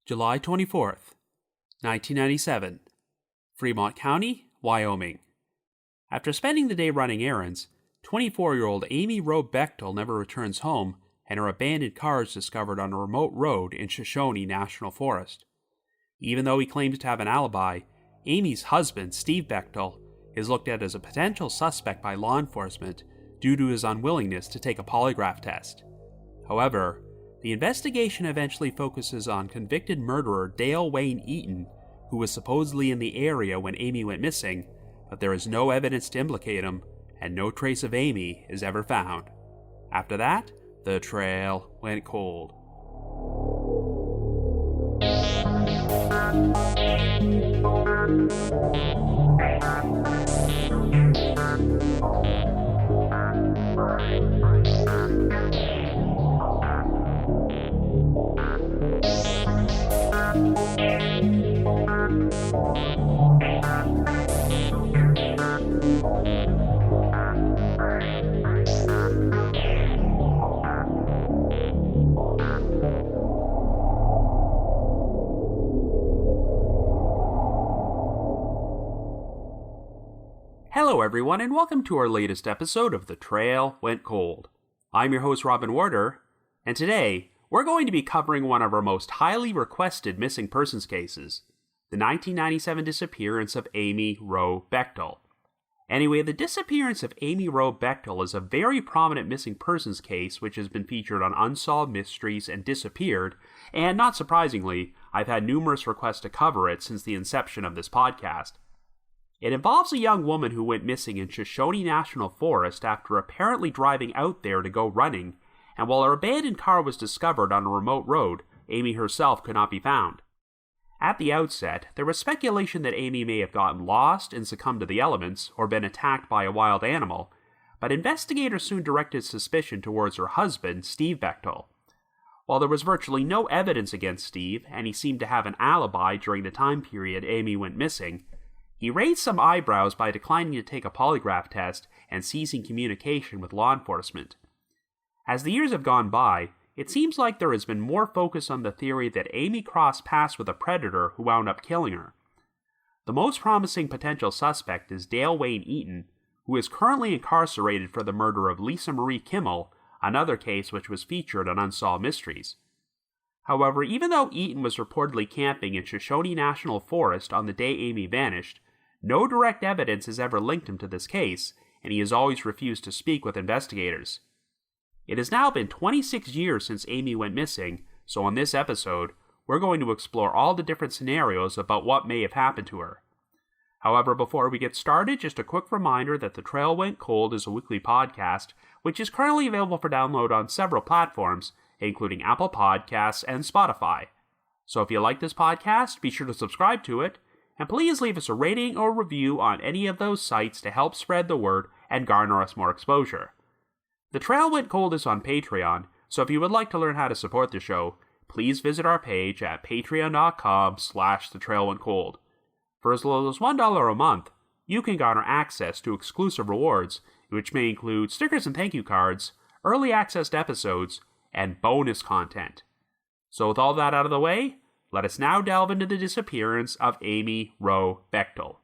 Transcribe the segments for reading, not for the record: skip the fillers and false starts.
July 24th, 1997, Fremont County, Wyoming. After spending the day running errands, 24-year-old Amy Wroe Bechtel never returns home, and her abandoned car is discovered on a remote road in Shoshone National Forest. Even though he claims to have an alibi, Amy's husband, Steve Bechtel, is looked at as a potential suspect by law enforcement due to his unwillingness to take a polygraph test. However, the investigation eventually focuses on convicted murderer Dale Wayne Eaton, who was supposedly in the area when Amy went missing, but there is no evidence to implicate him, and no trace of Amy is ever found. After that, the trail went cold. Hello everyone, and welcome to our latest episode of The Trail Went Cold. I'm your host Robin Warder, and today we're going to be covering one of our most highly requested missing persons cases, the 1997 disappearance of Amy Wroe Bechtel. Anyway, the disappearance of Amy Wroe Bechtel is a very prominent missing persons case which has been featured on Unsolved Mysteries and Disappeared, and not surprisingly, I've had numerous requests to cover it since the inception of this podcast. It involves a young woman who went missing in Shoshone National Forest after apparently driving out there to go running, and while her abandoned car was discovered on a remote road, Amy herself could not be found. At the outset, there was speculation that Amy may have gotten lost and succumbed to the elements, or been attacked by a wild animal, but investigators soon directed suspicion towards her husband, Steve Bechtel. While there was virtually no evidence against Steve, and he seemed to have an alibi during the time period Amy went missing, he raised some eyebrows by declining to take a polygraph test and ceasing communication with law enforcement. As the years have gone by, it seems like there has been more focus on the theory that Amy crossed paths with a predator who wound up killing her. The most promising potential suspect is Dale Wayne Eaton, who is currently incarcerated for the murder of Lisa Marie Kimmel, another case which was featured on Unsolved Mysteries. However, even though Eaton was reportedly camping in Shoshone National Forest on the day Amy vanished, no direct evidence has ever linked him to this case, and he has always refused to speak with investigators. It has now been 26 years since Amy went missing, so on this episode, we're going to explore all the different scenarios about what may have happened to her. However, before we get started, just a quick reminder that The Trail Went Cold is a weekly podcast, which is currently available for download on several platforms, including Apple Podcasts and Spotify. So if you like this podcast, be sure to subscribe to it, and please leave us a rating or review on any of those sites to help spread the word and garner us more exposure. The Trail Went Cold is on Patreon, so if you would like to learn how to support the show, please visit our page at patreon.com/thetrailwentcold. For as little as $1 a month, you can garner access to exclusive rewards, which may include stickers and thank you cards, early access to episodes, and bonus content. So with all that out of the way, let us now delve into the disappearance of Amy Wroe Bechtel.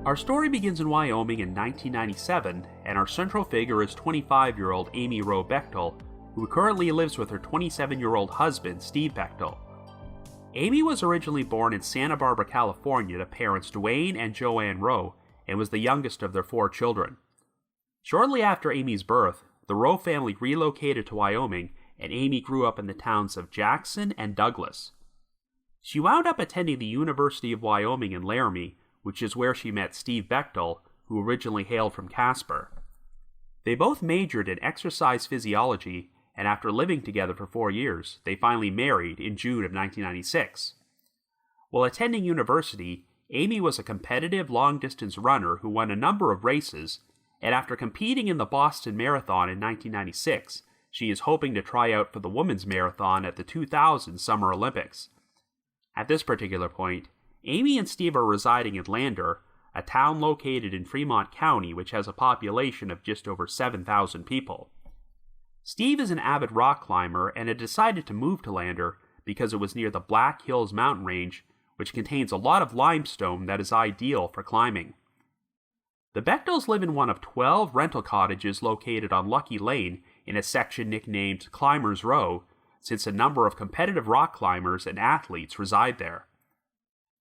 Our story begins in Wyoming in 1997, and our central figure is 25-year-old Amy Wroe Bechtel, who currently lives with her 27-year-old husband, Steve Bechtel. Amy was originally born in Santa Barbara, California to parents Dwayne and Joanne Wroe, and was the youngest of their 4 children. Shortly after Amy's birth, the Wroe family relocated to Wyoming, and Amy grew up in the towns of Jackson and Douglas. She wound up attending the University of Wyoming in Laramie, which is where she met Steve Bechtel, who originally hailed from Casper. They both majored in exercise physiology, and after living together for 4 years, they finally married in June of 1996. While attending university, Amy was a competitive long-distance runner who won a number of races, and after competing in the Boston Marathon in 1996, she is hoping to try out for the women's marathon at the 2000 Summer Olympics. At this particular point, Amy and Steve are residing in Lander, a town located in Fremont County which has a population of just over 7,000 people. Steve is an avid rock climber and had decided to move to Lander because it was near the Black Hills mountain range, which contains a lot of limestone that is ideal for climbing. The Bechtels live in one of 12 rental cottages located on Lucky Lane in a section nicknamed Climbers Row, since a number of competitive rock climbers and athletes reside there.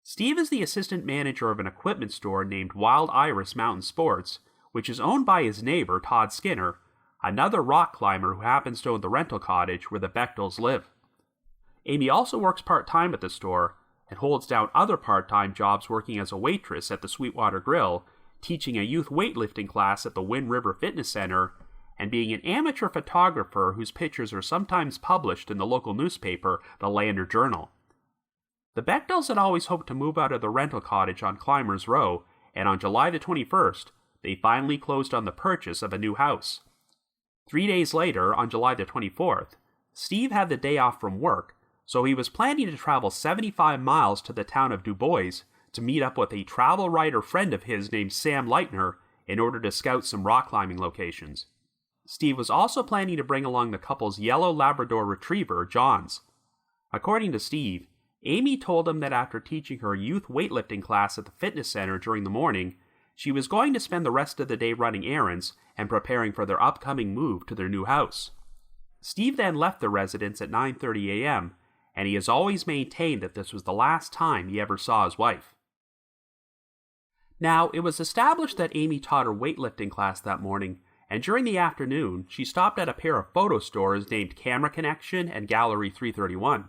Steve is the assistant manager of an equipment store named Wild Iris Mountain Sports, which is owned by his neighbor Todd Skinner, another rock climber who happens to own the rental cottage where the Bechtels live. Amy also works part-time at the store and holds down other part-time jobs working as a waitress at the Sweetwater Grill, teaching a youth weightlifting class at the Wind River Fitness Center, and being an amateur photographer whose pictures are sometimes published in the local newspaper, the Lander Journal. The Bechtels had always hoped to move out of the rental cottage on Climbers Row, and on July the 21st, they finally closed on the purchase of a new house. 3 days later, on July the 24th, Steve had the day off from work, so he was planning to travel 75 miles to the town of Du Bois to meet up with a travel writer friend of his named Sam Leitner in order to scout some rock climbing locations. Steve was also planning to bring along the couple's yellow Labrador retriever, Johns. According to Steve, Amy told him that after teaching her youth weightlifting class at the fitness center during the morning, she was going to spend the rest of the day running errands and preparing for their upcoming move to their new house. Steve then left the residence at 9:30 a.m., and he has always maintained that this was the last time he ever saw his wife. Now, it was established that Amy taught her weightlifting class that morning, and during the afternoon, she stopped at a pair of photo stores named Camera Connection and Gallery 331.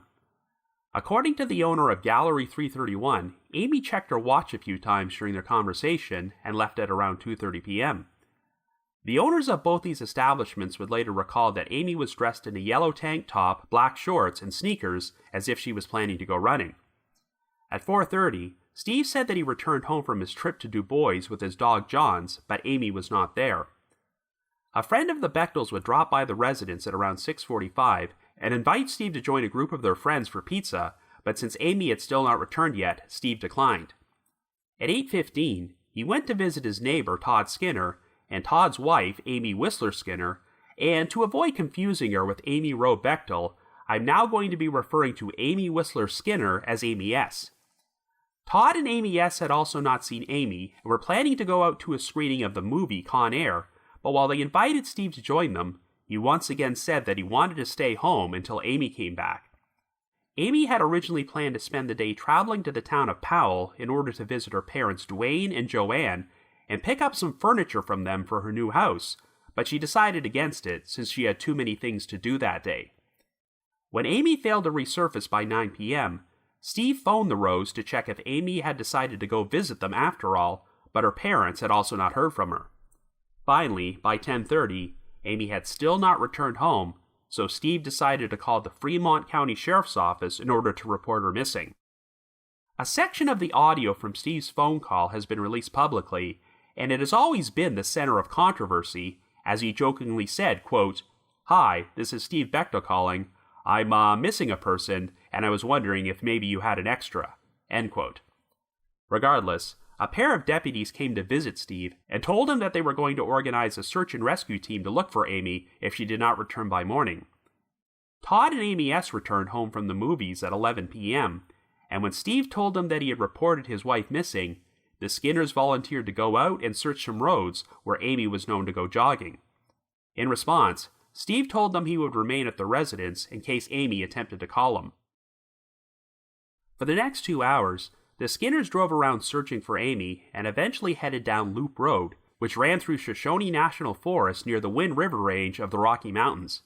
According to the owner of Gallery 331, Amy checked her watch a few times during their conversation and left at around 2:30 p.m. The owners of both these establishments would later recall that Amy was dressed in a yellow tank top, black shorts, and sneakers as if she was planning to go running. At 4:30, Steve said that he returned home from his trip to Du Bois with his dog Johns, but Amy was not there. A friend of the Bechtels would drop by the residence at around 6:45 and invite Steve to join a group of their friends for pizza, but since Amy had still not returned yet, Steve declined. At 8:15, he went to visit his neighbor Todd Skinner and Todd's wife, Amy Whistler Skinner, and to avoid confusing her with Amy Wroe Bechtel, I'm now going to be referring to Amy Whistler Skinner as Amy S. Todd and Amy S. had also not seen Amy and were planning to go out to a screening of the movie Con Air, but while they invited Steve to join them, he once again said that he wanted to stay home until Amy came back. Amy had originally planned to spend the day traveling to the town of Powell in order to visit her parents Dwayne and Joanne and pick up some furniture from them for her new house, but she decided against it since she had too many things to do that day. When Amy failed to resurface by 9 p.m., Steve phoned the Wroes to check if Amy had decided to go visit them after all, but her parents had also not heard from her. Finally, by 10:30, Amy had still not returned home, so Steve decided to call the Fremont County Sheriff's Office in order to report her missing. A section of the audio from Steve's phone call has been released publicly, and it has always been the center of controversy, as he jokingly said, quote, "Hi, this is Steve Bechtel calling. I'm missing a person, and I was wondering if maybe you had an extra," end quote. Regardless, a pair of deputies came to visit Steve and told him that they were going to organize a search and rescue team to look for Amy if she did not return by morning. Todd and Amy S. returned home from the movies at 11 p.m., and when Steve told them that he had reported his wife missing, the Skinners volunteered to go out and search some roads where Amy was known to go jogging. In response, Steve told them he would remain at the residence in case Amy attempted to call him. For the next 2 hours, the Skinners drove around searching for Amy and eventually headed down Loop Road, which ran through Shoshone National Forest near the Wind River range of the Rocky Mountains.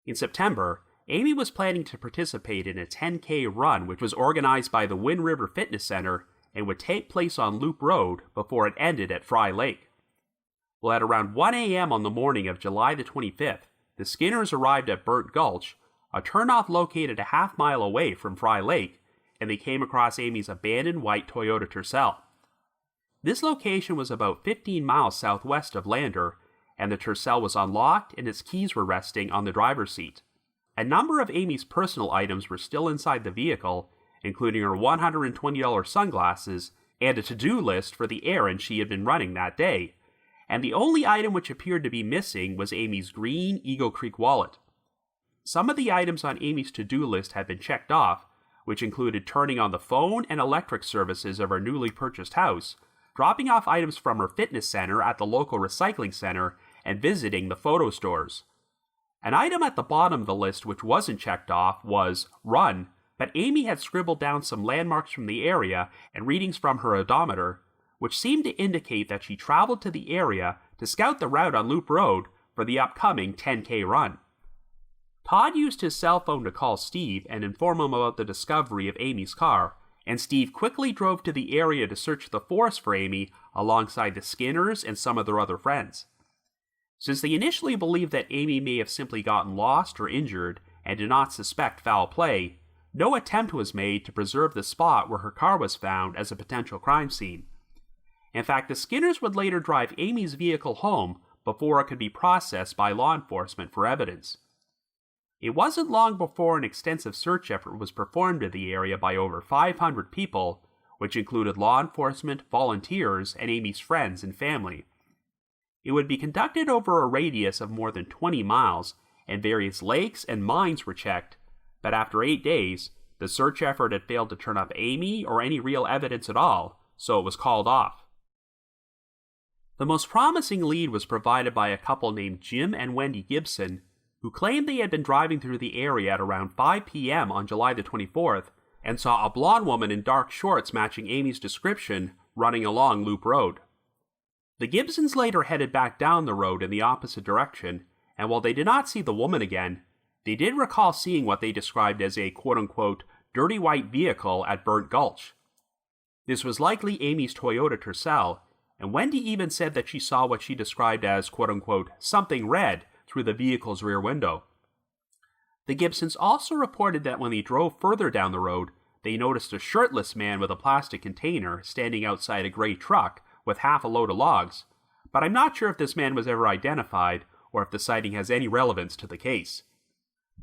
In September, Amy was planning to participate in a 10K run which was organized by the Wind River Fitness Center and would take place on Loop Road before it ended at Fry Lake. Well, at around 1 a.m. on the morning of July the 25th, the Skinners arrived at Burnt Gulch, a turnoff located a half-mile away from Fry Lake, and they came across Amy's abandoned white Toyota Tercel. This location was about 15 miles southwest of Lander, and the Tercel was unlocked and its keys were resting on the driver's seat. A number of Amy's personal items were still inside the vehicle, including her $120 sunglasses and a to-do list for the errand she had been running that day, and the only item which appeared to be missing was Amy's green Eagle Creek wallet. Some of the items on Amy's to-do list had been checked off, which included turning on the phone and electric services of her newly purchased house, dropping off items from her fitness center at the local recycling center, and visiting the photo stores. An item at the bottom of the list which wasn't checked off was run, but Amy had scribbled down some landmarks from the area and readings from her odometer, which seemed to indicate that she traveled to the area to scout the route on Loop Road for the upcoming 10K run. Todd used his cell phone to call Steve and inform him about the discovery of Amy's car, and Steve quickly drove to the area to search the forest for Amy alongside the Skinners and some of their other friends. Since they initially believed that Amy may have simply gotten lost or injured and did not suspect foul play, no attempt was made to preserve the spot where her car was found as a potential crime scene. In fact, the Skinners would later drive Amy's vehicle home before it could be processed by law enforcement for evidence. It wasn't long before an extensive search effort was performed in the area by over 500 people, which included law enforcement, volunteers, and Amy's friends and family. It would be conducted over a radius of more than 20 miles, and various lakes and mines were checked, but after 8 days, the search effort had failed to turn up Amy or any real evidence at all, so it was called off. The most promising lead was provided by a couple named Jim and Wendy Gibson, who claimed they had been driving through the area at around 5 p.m. on July the 24th and saw a blonde woman in dark shorts matching Amy's description running along Loop Road. The Gibsons later headed back down the road in the opposite direction, and while they did not see the woman again, they did recall seeing what they described as a quote-unquote dirty white vehicle at Burnt Gulch. This was likely Amy's Toyota Tercel, and Wendy even said that she saw what she described as quote-unquote something red through the vehicle's rear window. The Gibsons also reported that when they drove further down the road, they noticed a shirtless man with a plastic container standing outside a gray truck with half a load of logs, but I'm not sure if this man was ever identified or if the sighting has any relevance to the case.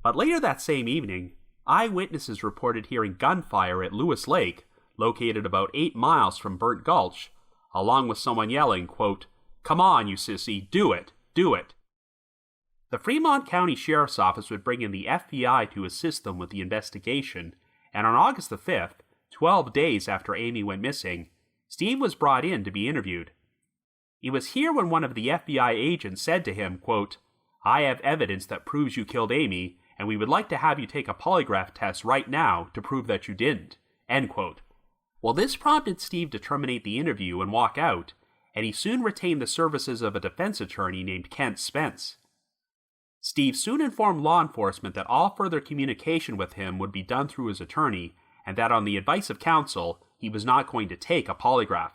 But later that same evening, eyewitnesses reported hearing gunfire at Lewis Lake, located about 8 miles from Burnt Gulch, along with someone yelling, quote, "Come on, you sissy, do it, do it." The Fremont County Sheriff's Office would bring in the FBI to assist them with the investigation, and on August the 5th, 12 days after Amy went missing, Steve was brought in to be interviewed. He was here when one of the FBI agents said to him, quote, "I have evidence that proves you killed Amy, and we would like to have you take a polygraph test right now to prove that you didn't," end quote. Well, this prompted Steve to terminate the interview and walk out, and he soon retained the services of a defense attorney named Kent Spence. Steve soon informed law enforcement that all further communication with him would be done through his attorney, and that on the advice of counsel, he was not going to take a polygraph.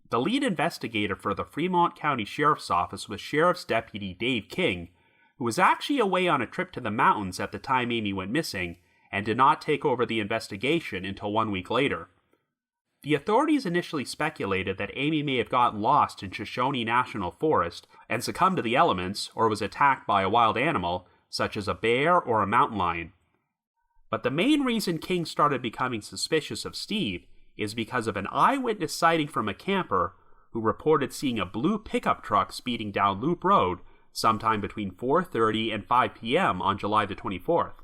The lead investigator for the Fremont County Sheriff's Office was Sheriff's Deputy Dave King, who was actually away on a trip to the mountains at the time Amy went missing, and did not take over the investigation until 1 week later. The authorities initially speculated that Amy may have gotten lost in Shoshone National Forest and succumbed to the elements or was attacked by a wild animal, such as a bear or a mountain lion. But the main reason King started becoming suspicious of Steve is because of an eyewitness sighting from a camper who reported seeing a blue pickup truck speeding down Loop Road sometime between 4:30 and 5 p.m. on July the 24th.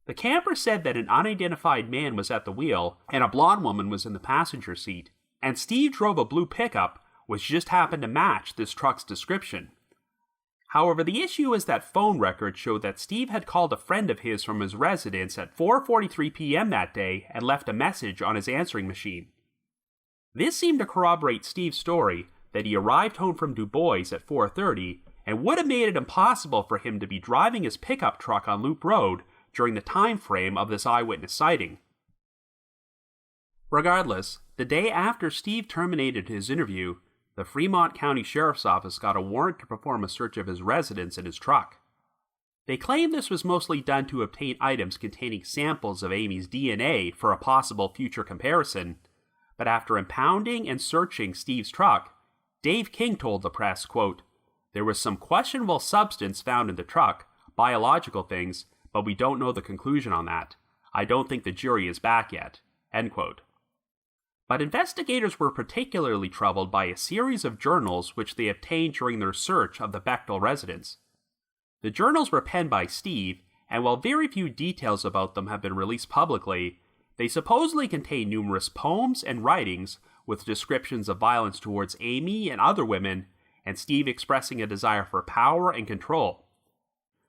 The camper said that an unidentified man was at the wheel and a blonde woman was in the passenger seat, and Steve drove a blue pickup which just happened to match this truck's description. However, the issue is that phone records showed that Steve had called a friend of his from his residence at 4:43 p.m. that day and left a message on his answering machine. This seemed to corroborate Steve's story that he arrived home from Du Bois at 4:30 and would have made it impossible for him to be driving his pickup truck on Loop Road during the time frame of this eyewitness sighting. Regardless, the day after Steve terminated his interview, the Fremont County Sheriff's Office got a warrant to perform a search of his residence and his truck. They claim this was mostly done to obtain items containing samples of Amy's DNA for a possible future comparison, but after impounding and searching Steve's truck, Dave King told the press, quote, "There was some questionable substance found in the truck, biological things, but we don't know the conclusion on that. I don't think the jury is back yet." End quote. But investigators were particularly troubled by a series of journals which they obtained during their search of the Bechtel residence. The journals were penned by Steve, and while very few details about them have been released publicly, they supposedly contain numerous poems and writings with descriptions of violence towards Amy and other women, and Steve expressing a desire for power and control.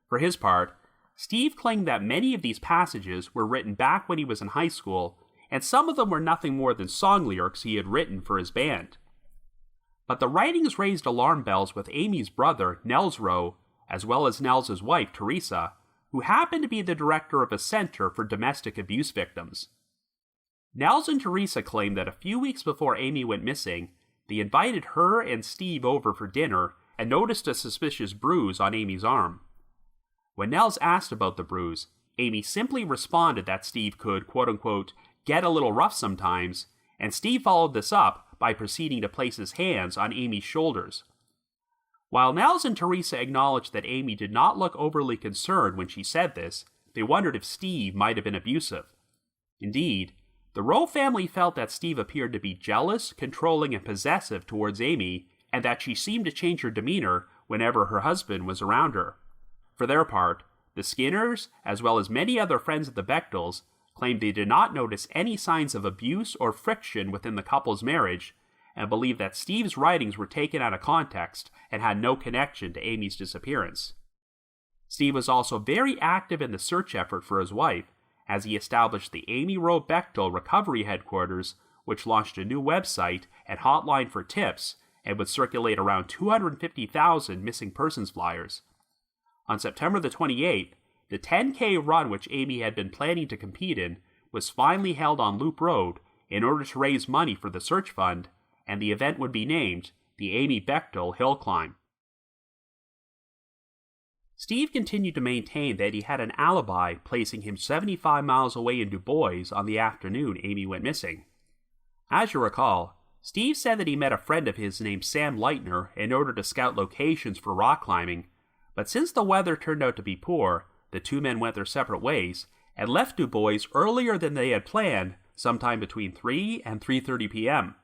For his part, Steve claimed that many of these passages were written back when he was in high school, and some of them were nothing more than song lyrics he had written for his band. But the writings raised alarm bells with Amy's brother, Nels Wroe, as well as Nels' wife, Teresa, who happened to be the director of a center for domestic abuse victims. Nels and Teresa claimed that a few weeks before Amy went missing, they invited her and Steve over for dinner and noticed a suspicious bruise on Amy's arm. When Nels asked about the bruise, Amy simply responded that Steve could, quote-unquote, get a little rough sometimes, and Steve followed this up by proceeding to place his hands on Amy's shoulders. While Nels and Teresa acknowledged that Amy did not look overly concerned when she said this, they wondered if Steve might have been abusive. Indeed, the Wroe family felt that Steve appeared to be jealous, controlling, and possessive towards Amy, and that she seemed to change her demeanor whenever her husband was around her. For their part, the Skinners, as well as many other friends of the Bechtels, claimed they did not notice any signs of abuse or friction within the couple's marriage, and believed that Steve's writings were taken out of context and had no connection to Amy's disappearance. Steve was also very active in the search effort for his wife, as he established the Amy Wroe Bechtel Recovery Headquarters, which launched a new website and hotline for tips and would circulate around 250,000 missing persons flyers. On September the 28th, the 10K run which Amy had been planning to compete in was finally held on Loop Road in order to raise money for the search fund, and the event would be named the Amy Bechtel Hill Climb. Steve continued to maintain that he had an alibi placing him 75 miles away in Du Bois on the afternoon Amy went missing. As you recall, Steve said that he met a friend of his named Sam Leitner in order to scout locations for rock climbing, but since the weather turned out to be poor, the two men went their separate ways and left Du Bois earlier than they had planned, sometime between 3 and 3:30 p.m.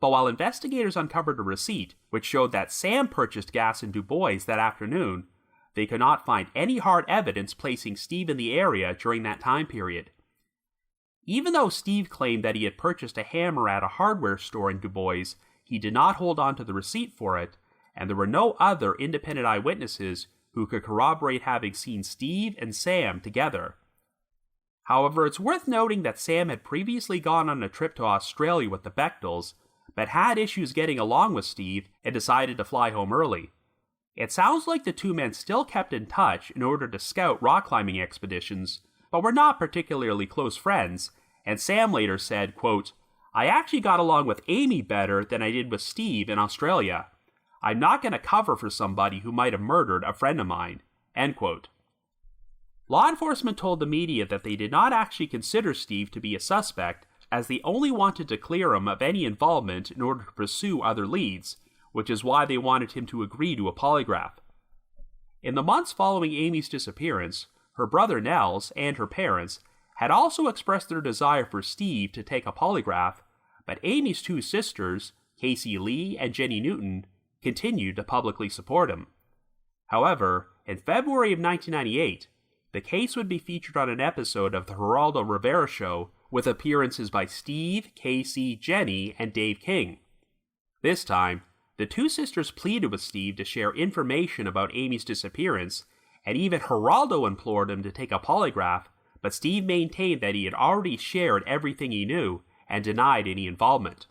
But while investigators uncovered a receipt which showed that Sam purchased gas in Du Bois that afternoon, they could not find any hard evidence placing Steve in the area during that time period. Even though Steve claimed that he had purchased a hammer at a hardware store in Du Bois, he did not hold on to the receipt for it, and there were no other independent eyewitnesses who could corroborate having seen Steve and Sam together. However, it's worth noting that Sam had previously gone on a trip to Australia with the Bechtels, but had issues getting along with Steve and decided to fly home early. It sounds like the two men still kept in touch in order to scout rock climbing expeditions, but were not particularly close friends, and Sam later said, quote, "I actually got along with Amy better than I did with Steve in Australia. I'm not going to cover for somebody who might have murdered a friend of mine." End quote. Law enforcement told the media that they did not actually consider Steve to be a suspect, as they only wanted to clear him of any involvement in order to pursue other leads, which is why they wanted him to agree to a polygraph. In the months following Amy's disappearance, her brother Nels and her parents had also expressed their desire for Steve to take a polygraph, but Amy's two sisters, Casey Lee and Jenny Newton, continued to publicly support him. However, in February of 1998, the case would be featured on an episode of the Geraldo Rivera Show with appearances by Steve, Casey, Jenny, and Dave King. This time, the two sisters pleaded with Steve to share information about Amy's disappearance, and even Geraldo implored him to take a polygraph, but Steve maintained that he had already shared everything he knew and denied any involvement.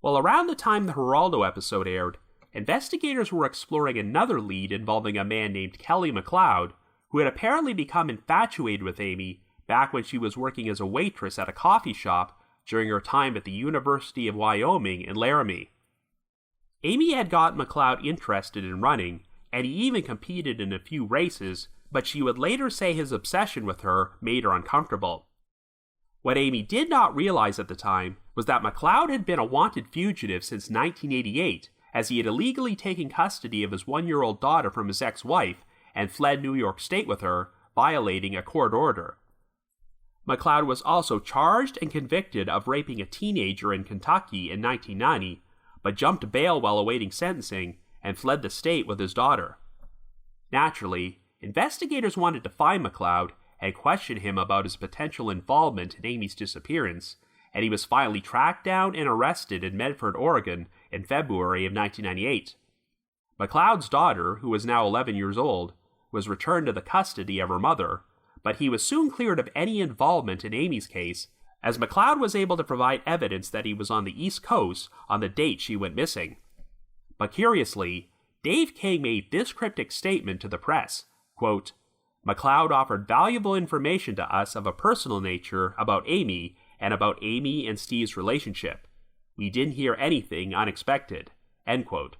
Well, around the time the Geraldo episode aired, investigators were exploring another lead involving a man named Kelly McLeod, who had apparently become infatuated with Amy back when she was working as a waitress at a coffee shop during her time at the University of Wyoming in Laramie. Amy had gotten McLeod interested in running, and he even competed in a few races, but she would later say his obsession with her made her uncomfortable. What Amy did not realize at the time was that McLeod had been a wanted fugitive since 1988, as he had illegally taken custody of his 1-year-old daughter from his ex-wife and fled New York State with her, violating a court order. McLeod was also charged and convicted of raping a teenager in Kentucky in 1990, but jumped bail while awaiting sentencing and fled the state with his daughter. Naturally, investigators wanted to find McLeod and question him about his potential involvement in Amy's disappearance, and he was finally tracked down and arrested in Medford, Oregon in February of 1998. McLeod's daughter, who was now 11 years old, was returned to the custody of her mother, but he was soon cleared of any involvement in Amy's case, as McLeod was able to provide evidence that he was on the East Coast on the date she went missing. But curiously, Dave King made this cryptic statement to the press, quote, "McLeod offered valuable information to us of a personal nature about Amy and about Amy and Steve's relationship. We didn't hear anything unexpected," end quote.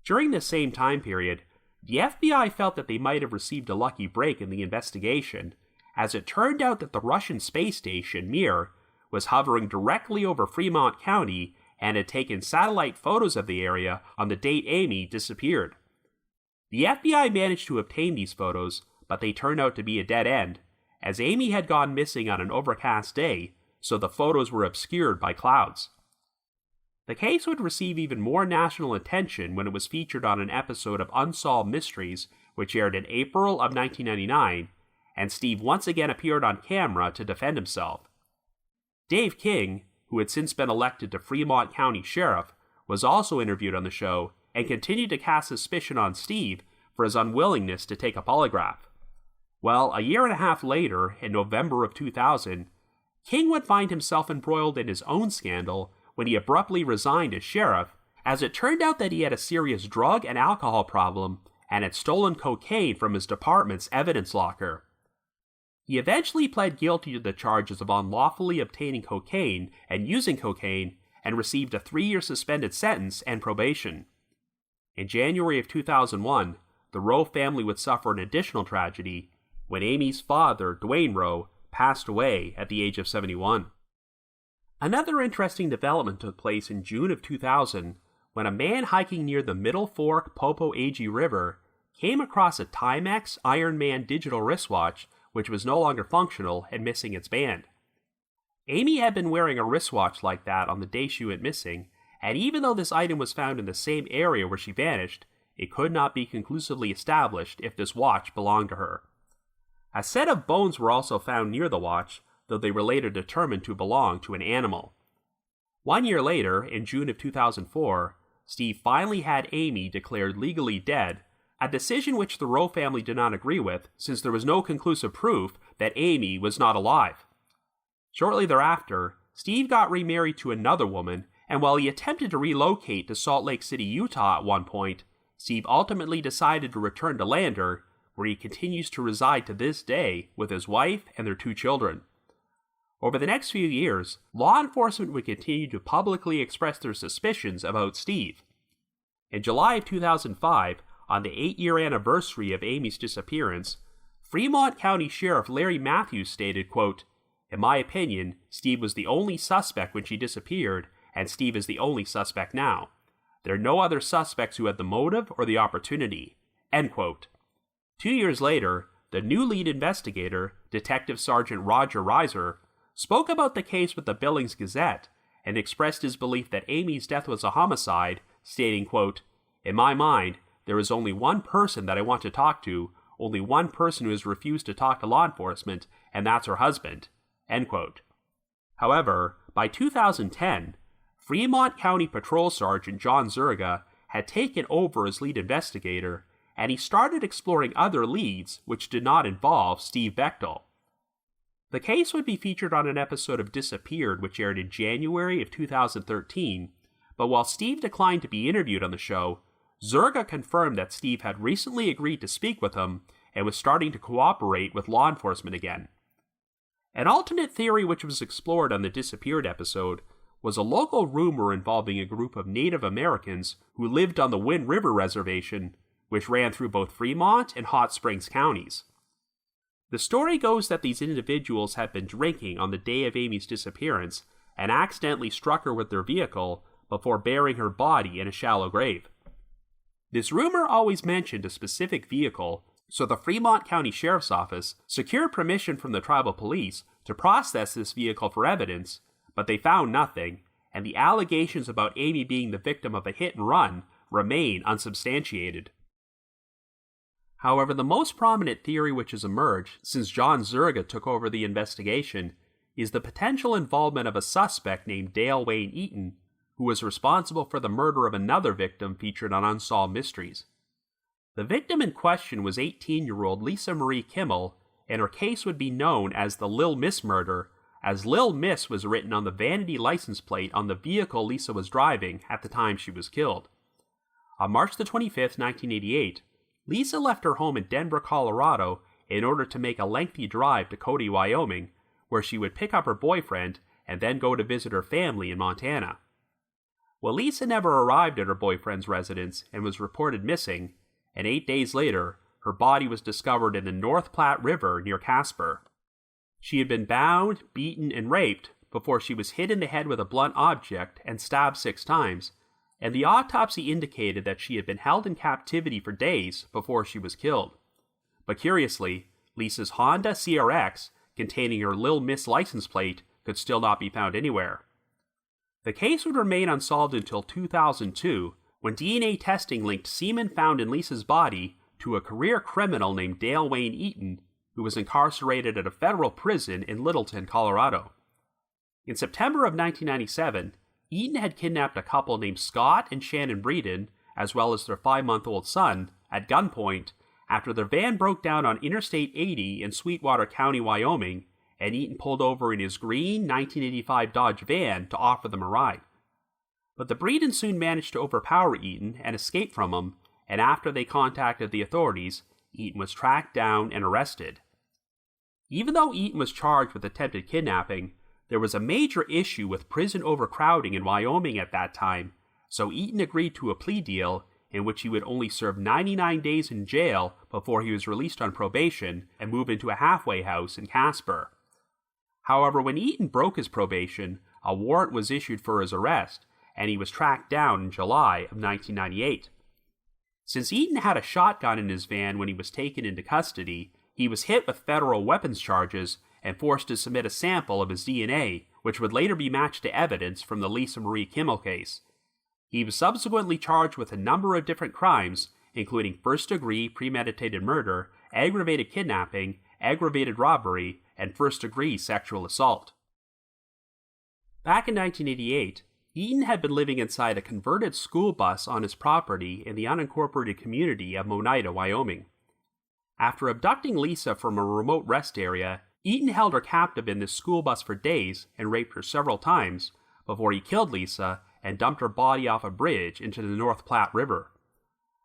During this same time period, the FBI felt that they might have received a lucky break in the investigation, as it turned out that the Russian space station, Mir, was hovering directly over Fremont County and had taken satellite photos of the area on the date Amy disappeared. The FBI managed to obtain these photos, but they turned out to be a dead end, as Amy had gone missing on an overcast day, so the photos were obscured by clouds. The case would receive even more national attention when it was featured on an episode of Unsolved Mysteries, which aired in April of 1999, and Steve once again appeared on camera to defend himself. Dave King, who had since been elected to Fremont County Sheriff, was also interviewed on the show and continued to cast suspicion on Steve for his unwillingness to take a polygraph. Well, a year and a half later, in November of 2000, King would find himself embroiled in his own scandal when he abruptly resigned as sheriff, as it turned out that he had a serious drug and alcohol problem and had stolen cocaine from his department's evidence locker. He eventually pled guilty to the charges of unlawfully obtaining cocaine and using cocaine, and received a 3-year suspended sentence and probation. In January of 2001, the Wroe family would suffer an additional tragedy when Amy's father, Dwayne Wroe, passed away at the age of 71. Another interesting development took place in June of 2000 when a man hiking near the Middle Fork Popo Agie River came across a Timex Iron Man digital wristwatch which was no longer functional and missing its band. Amy had been wearing a wristwatch like that on the day she went missing, and even though this item was found in the same area where she vanished, it could not be conclusively established if this watch belonged to her. A set of bones were also found near the watch, though they were later determined to belong to an animal. 1 year later, in June of 2004, Steve finally had Amy declared legally dead, a decision which the Wroe family did not agree with, since there was no conclusive proof that Amy was not alive. Shortly thereafter, Steve got remarried to another woman, and while he attempted to relocate to Salt Lake City, Utah at one point, Steve ultimately decided to return to Lander, where he continues to reside to this day with his wife and their 2 children. Over the next few years, law enforcement would continue to publicly express their suspicions about Steve. In July of 2005, on the 8-year anniversary of Amy's disappearance, Fremont County Sheriff Larry Matthews stated, quote, "In my opinion, Steve was the only suspect when she disappeared, and Steve is the only suspect now. There are no other suspects who had the motive or the opportunity," end quote. 2 years later, the new lead investigator, Detective Sergeant Roger Reiser, spoke about the case with the Billings Gazette and expressed his belief that Amy's death was a homicide, stating, quote, "In my mind, there is only one person that I want to talk to, only one person who has refused to talk to law enforcement, and that's her husband," end quote. However, by 2010, Fremont County Patrol Sergeant John Zerga had taken over as lead investigator, and he started exploring other leads which did not involve Steve Bechtel. The case would be featured on an episode of Disappeared, which aired in January of 2013, but while Steve declined to be interviewed on the show, Zerga confirmed that Steve had recently agreed to speak with him and was starting to cooperate with law enforcement again. An alternate theory which was explored on the Disappeared episode was a local rumor involving a group of Native Americans who lived on the Wind River Reservation, which ran through both Fremont and Hot Springs counties. The story goes that these individuals had been drinking on the day of Amy's disappearance and accidentally struck her with their vehicle before burying her body in a shallow grave. This rumor always mentioned a specific vehicle, so the Fremont County Sheriff's Office secured permission from the tribal police to process this vehicle for evidence, but they found nothing, and the allegations about Amy being the victim of a hit and run remain unsubstantiated. However, the most prominent theory which has emerged since John Zerga took over the investigation is the potential involvement of a suspect named Dale Wayne Eaton, who was responsible for the murder of another victim featured on Unsolved Mysteries. The victim in question was 18-year-old Lisa Marie Kimmel, and her case would be known as the Lil Miss murder, as Lil Miss was written on the vanity license plate on the vehicle Lisa was driving at the time she was killed. On March 25, 1988, Lisa left her home in Denver, Colorado, in order to make a lengthy drive to Cody, Wyoming, where she would pick up her boyfriend and then go to visit her family in Montana. Well, Lisa never arrived at her boyfriend's residence and was reported missing, and 8 days later, her body was discovered in the North Platte River near Casper. She had been bound, beaten, and raped before she was hit in the head with a blunt object and stabbed 6 times, and the autopsy indicated that she had been held in captivity for days before she was killed. But curiously, Lisa's Honda CRX, containing her Lil Miss license plate, could still not be found anywhere. The case would remain unsolved until 2002, when DNA testing linked semen found in Lisa's body to a career criminal named Dale Wayne Eaton, who was incarcerated at a federal prison in Littleton, Colorado. In September of 1997, Eaton had kidnapped a couple named Scott and Shannon Breeden, as well as their 5-month-old son, at gunpoint after their van broke down on Interstate 80 in Sweetwater County, Wyoming, and Eaton pulled over in his green 1985 Dodge van to offer them a ride. But the Breedens soon managed to overpower Eaton and escape from him, and after they contacted the authorities, Eaton was tracked down and arrested. Even though Eaton was charged with attempted kidnapping, there was a major issue with prison overcrowding in Wyoming at that time, so Eaton agreed to a plea deal in which he would only serve 99 days in jail before he was released on probation and move into a halfway house in Casper. However, when Eaton broke his probation, a warrant was issued for his arrest, and he was tracked down in July of 1998. Since Eaton had a shotgun in his van when he was taken into custody, he was hit with federal weapons charges and forced to submit a sample of his DNA, which would later be matched to evidence from the Lisa Marie Kimmel case. He was subsequently charged with a number of different crimes, including first-degree premeditated murder, aggravated kidnapping, aggravated robbery, and first-degree sexual assault. Back in 1988, Eaton had been living inside a converted school bus on his property in the unincorporated community of Monida, Wyoming. After abducting Lisa from a remote rest area, Eaton held her captive in this school bus for days and raped her several times before he killed Lisa and dumped her body off a bridge into the North Platte River.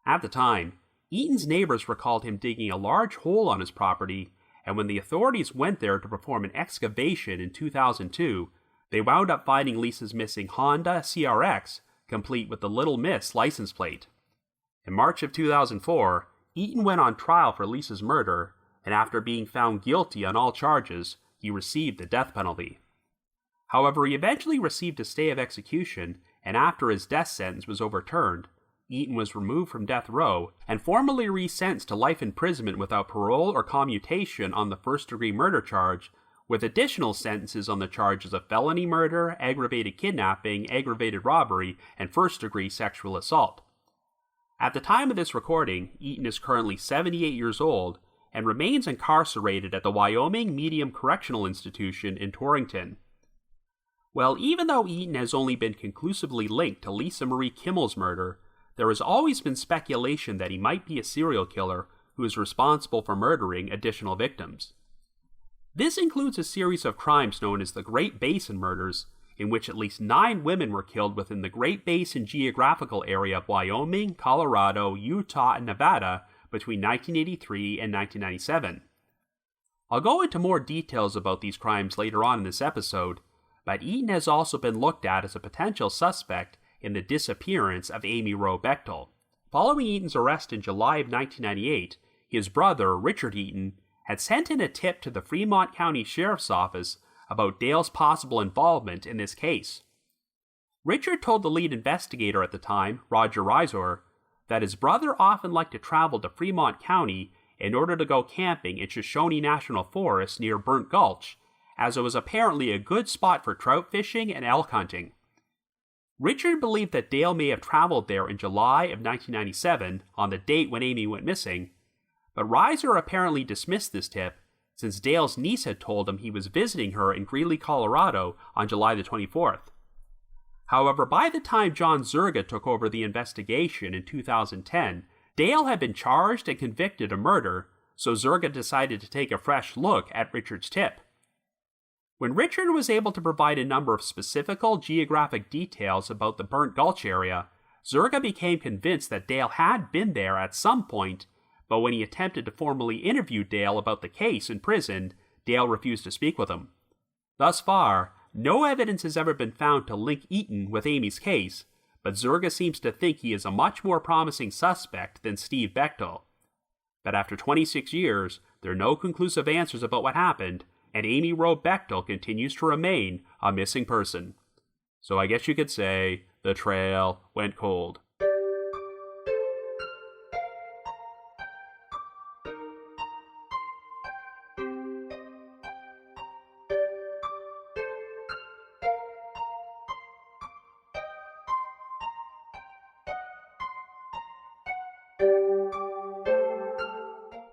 At the time, Eaton's neighbors recalled him digging a large hole on his property, and when the authorities went there to perform an excavation in 2002, they wound up finding Lisa's missing Honda CRX, complete with the Lil Miss license plate. In March of 2004, Eaton went on trial for Lisa's murder, and after being found guilty on all charges, he received the death penalty. However, he eventually received a stay of execution, and after his death sentence was overturned, Eaton was removed from death row and formally resentenced to life imprisonment without parole or commutation on the first-degree murder charge, with additional sentences on the charges of felony murder, aggravated kidnapping, aggravated robbery, and first-degree sexual assault. At the time of this recording, Eaton is currently 78 years old and remains incarcerated at the Wyoming Medium Correctional Institution in Torrington. Well, even though Eaton has only been conclusively linked to Lisa Marie Kimmel's murder, there has always been speculation that he might be a serial killer who is responsible for murdering additional victims. This includes a series of crimes known as the Great Basin murders, in which at least 9 women were killed within the Great Basin geographical area of Wyoming, Colorado, Utah, and Nevada between 1983 and 1997. I'll go into more details about these crimes later on in this episode, but Eaton has also been looked at as a potential suspect in the disappearance of Amy Wroe Bechtel. Following Eaton's arrest in July of 1998, his brother, Richard Eaton, had sent in a tip to the Fremont County Sheriff's Office about Dale's possible involvement in this case. Richard told the lead investigator at the time, Roger Risor, that his brother often liked to travel to Fremont County in order to go camping in Shoshone National Forest near Burnt Gulch, as it was apparently a good spot for trout fishing and elk hunting. Richard believed that Dale may have traveled there in July of 1997, on the date when Amy went missing, but Risor apparently dismissed this tip, since Dale's niece had told him he was visiting her in Greeley, Colorado on July the 24th. However, by the time John Zerga took over the investigation in 2010, Dale had been charged and convicted of murder, so Zerga decided to take a fresh look at Richard's tip. When Richard was able to provide a number of specific geographic details about the Burnt Gulch area, Zerga became convinced that Dale had been there at some point, but when he attempted to formally interview Dale about the case in prison, Dale refused to speak with him. Thus far, no evidence has ever been found to link Eaton with Amy's case, but Zerga seems to think he is a much more promising suspect than Steve Bechtel. But after 26 years, there are no conclusive answers about what happened, and Amy Wroe Bechtel continues to remain a missing person. So I guess you could say, the trail went cold.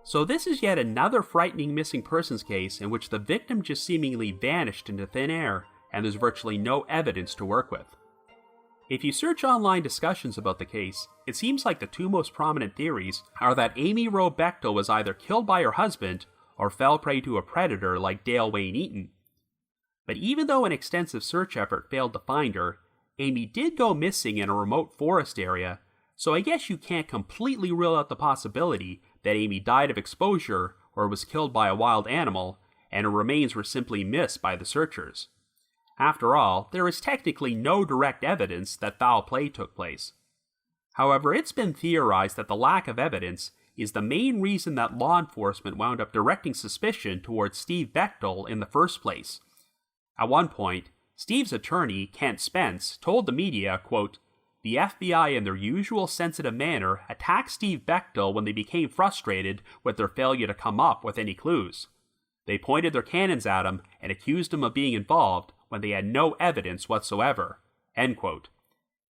So this is yet another frightening missing persons case in which the victim just seemingly vanished into thin air, and there's virtually no evidence to work with. If you search online discussions about the case, it seems like the two most prominent theories are that Amy Wroe Bechtel was either killed by her husband or fell prey to a predator like Dale Wayne Eaton. But even though an extensive search effort failed to find her, Amy did go missing in a remote forest area, so I guess you can't completely rule out the possibility that Amy died of exposure or was killed by a wild animal, and her remains were simply missed by the searchers. After all, there is technically no direct evidence that foul play took place. However, it's been theorized that the lack of evidence is the main reason that law enforcement wound up directing suspicion towards Steve Bechtel in the first place. At one point, Steve's attorney, Kent Spence, told the media, quote, "The FBI in their usual sensitive manner attacked Steve Bechtel when they became frustrated with their failure to come up with any clues. They pointed their cannons at him and accused him of being involved when they had no evidence whatsoever." End quote.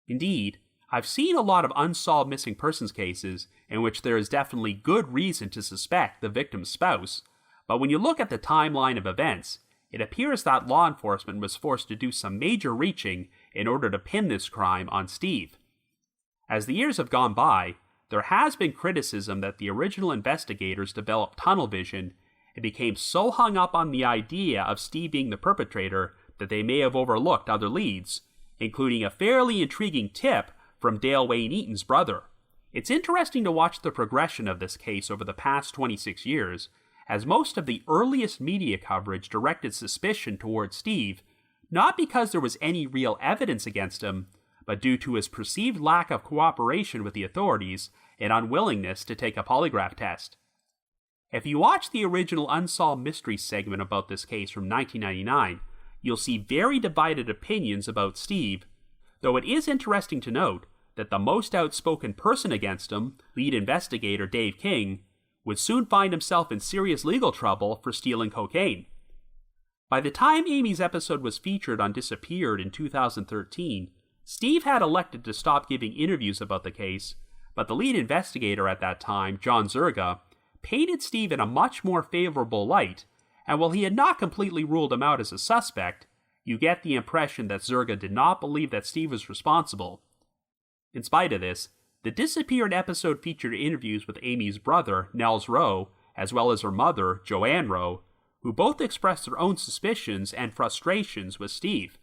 Indeed, I've seen a lot of unsolved missing persons cases in which there is definitely good reason to suspect the victim's spouse, but when you look at the timeline of events, it appears that law enforcement was forced to do some major reaching in order to pin this crime on Steve. As the years have gone by, there has been criticism that the original investigators developed tunnel vision and became so hung up on the idea of Steve being the perpetrator that they may have overlooked other leads, including a fairly intriguing tip from Dale Wayne Eaton's brother. It's interesting to watch the progression of this case over the past 26 years, as most of the earliest media coverage directed suspicion towards Steve, not because there was any real evidence against him, but due to his perceived lack of cooperation with the authorities and unwillingness to take a polygraph test. If you watch the original Unsolved Mysteries segment about this case from 1999, you'll see very divided opinions about Steve, though it is interesting to note that the most outspoken person against him, lead investigator Dave King, would soon find himself in serious legal trouble for stealing cocaine. By the time Amy's episode was featured on Disappeared in 2013, Steve had elected to stop giving interviews about the case, but the lead investigator at that time, John Zerga, painted Steve in a much more favorable light, and while he had not completely ruled him out as a suspect, you get the impression that Zerga did not believe that Steve was responsible. In spite of this, the Disappeared episode featured interviews with Amy's brother, Nels Wroe, as well as her mother, Joanne Wroe, who both expressed their own suspicions and frustrations with Steve.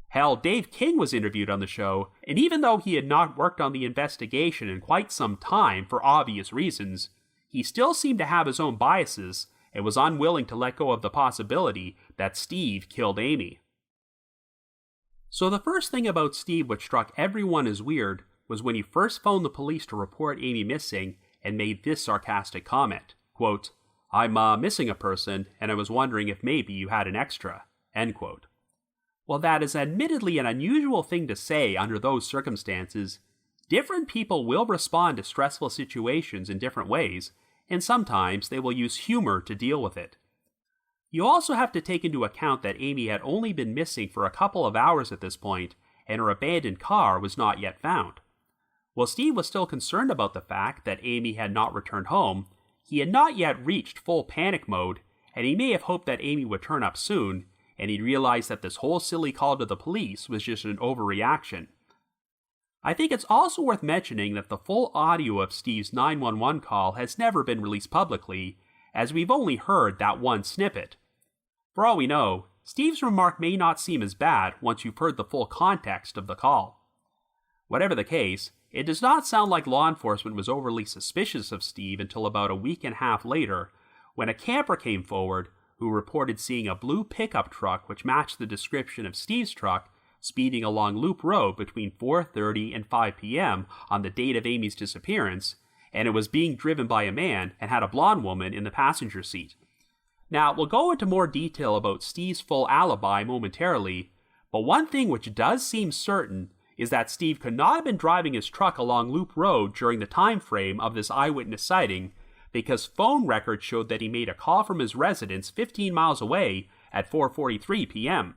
Hell, Dave King was interviewed on the show, and even though he had not worked on the investigation in quite some time for obvious reasons, he still seemed to have his own biases and was unwilling to let go of the possibility that Steve killed Amy. So the first thing about Steve which struck everyone as weird was when he first phoned the police to report Amy missing and made this sarcastic comment, quote, "I'm missing a person, and I was wondering if maybe you had an extra," end quote. While that is admittedly an unusual thing to say under those circumstances, different people will respond to stressful situations in different ways, and sometimes they will use humor to deal with it. You also have to take into account that Amy had only been missing for a couple of hours at this point, and her abandoned car was not yet found. While Steve was still concerned about the fact that Amy had not returned home, he had not yet reached full panic mode, and he may have hoped that Amy would turn up soon, and he realized that this whole silly call to the police was just an overreaction. I think it's also worth mentioning that the full audio of Steve's 911 call has never been released publicly, as we've only heard that one snippet. For all we know, Steve's remark may not seem as bad once you've heard the full context of the call. Whatever the case, it does not sound like law enforcement was overly suspicious of Steve until about a week and a half later, when a camper came forward who reported seeing a blue pickup truck which matched the description of Steve's truck speeding along Loop Road between 4:30 and 5 p.m. on the date of Amy's disappearance, and it was being driven by a man and had a blonde woman in the passenger seat. Now, we'll go into more detail about Steve's full alibi momentarily, but one thing which does seem certain is that Steve could not have been driving his truck along Loop Road during the time frame of this eyewitness sighting, because phone records showed that he made a call from his residence 15 miles away at 4:43 p.m.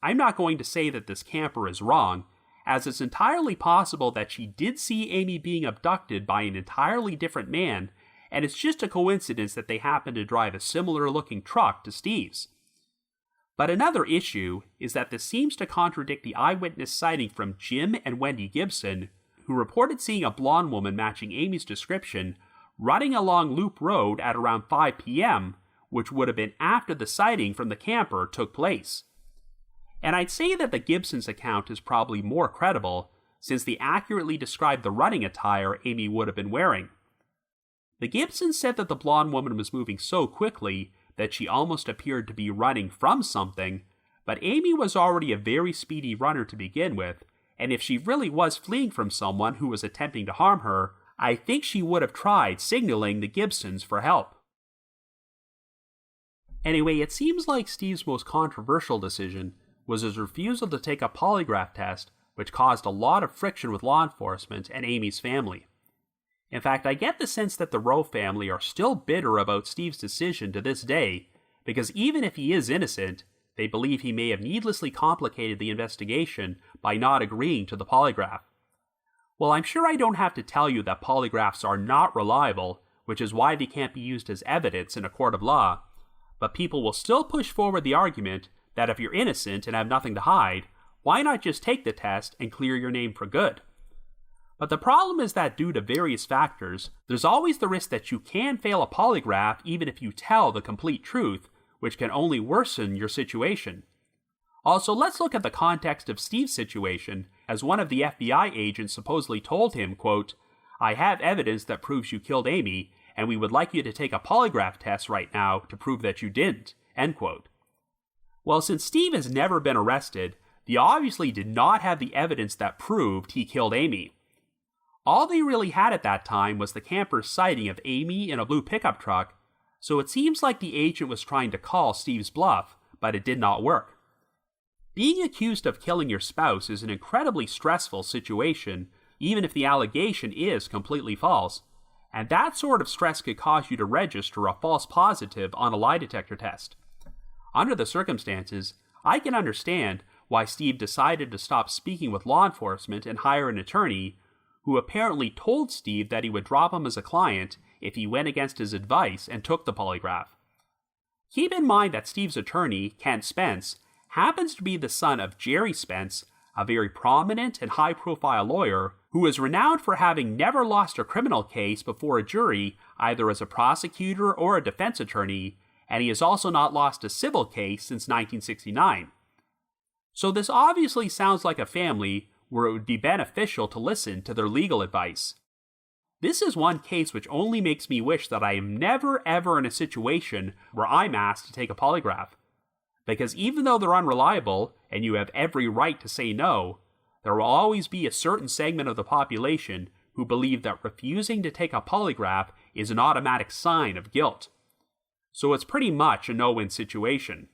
I'm not going to say that this camper is wrong, as it's entirely possible that she did see Amy being abducted by an entirely different man, and it's just a coincidence that they happen to drive a similar-looking truck to Steve's. But another issue is that this seems to contradict the eyewitness sighting from Jim and Wendy Gibson, who reported seeing a blonde woman matching Amy's description running along Loop Road at around 5 p.m., which would have been after the sighting from the camper took place. And I'd say that the Gibson's account is probably more credible, since they accurately described the running attire Amy would have been wearing. The Gibson said that the blonde woman was moving so quickly that she almost appeared to be running from something, but Amy was already a very speedy runner to begin with, and if she really was fleeing from someone who was attempting to harm her, I think she would have tried signaling the Gibsons for help. Anyway, it seems like Steve's most controversial decision was his refusal to take a polygraph test, which caused a lot of friction with law enforcement and Amy's family. In fact, I get the sense that the Wroe family are still bitter about Steve's decision to this day, because even if he is innocent, they believe he may have needlessly complicated the investigation by not agreeing to the polygraph. Well, I'm sure I don't have to tell you that polygraphs are not reliable, which is why they can't be used as evidence in a court of law, but people will still push forward the argument that if you're innocent and have nothing to hide, why not just take the test and clear your name for good? But the problem is that due to various factors, there's always the risk that you can fail a polygraph even if you tell the complete truth, which can only worsen your situation. Also, let's look at the context of Steve's situation, as one of the FBI agents supposedly told him, quote, "I have evidence that proves you killed Amy, and we would like you to take a polygraph test right now to prove that you didn't," end quote. Well, since Steve has never been arrested, they obviously did not have the evidence that proved he killed Amy. All they really had at that time was the camper's sighting of Amy in a blue pickup truck, so it seems like the agent was trying to call Steve's bluff, but it did not work. Being accused of killing your spouse is an incredibly stressful situation, even if the allegation is completely false, and that sort of stress could cause you to register a false positive on a lie detector test. Under the circumstances, I can understand why Steve decided to stop speaking with law enforcement and hire an attorney who apparently told Steve that he would drop him as a client if he went against his advice and took the polygraph. Keep in mind that Steve's attorney, Kent Spence, happens to be the son of Jerry Spence, a very prominent and high-profile lawyer who is renowned for having never lost a criminal case before a jury, either as a prosecutor or a defense attorney, and he has also not lost a civil case since 1969. So this obviously sounds like a family where it would be beneficial to listen to their legal advice. This is one case which only makes me wish that I am never ever in a situation where I'm asked to take a polygraph. Because even though they're unreliable, and you have every right to say no, there will always be a certain segment of the population who believe that refusing to take a polygraph is an automatic sign of guilt. So it's pretty much a no-win situation.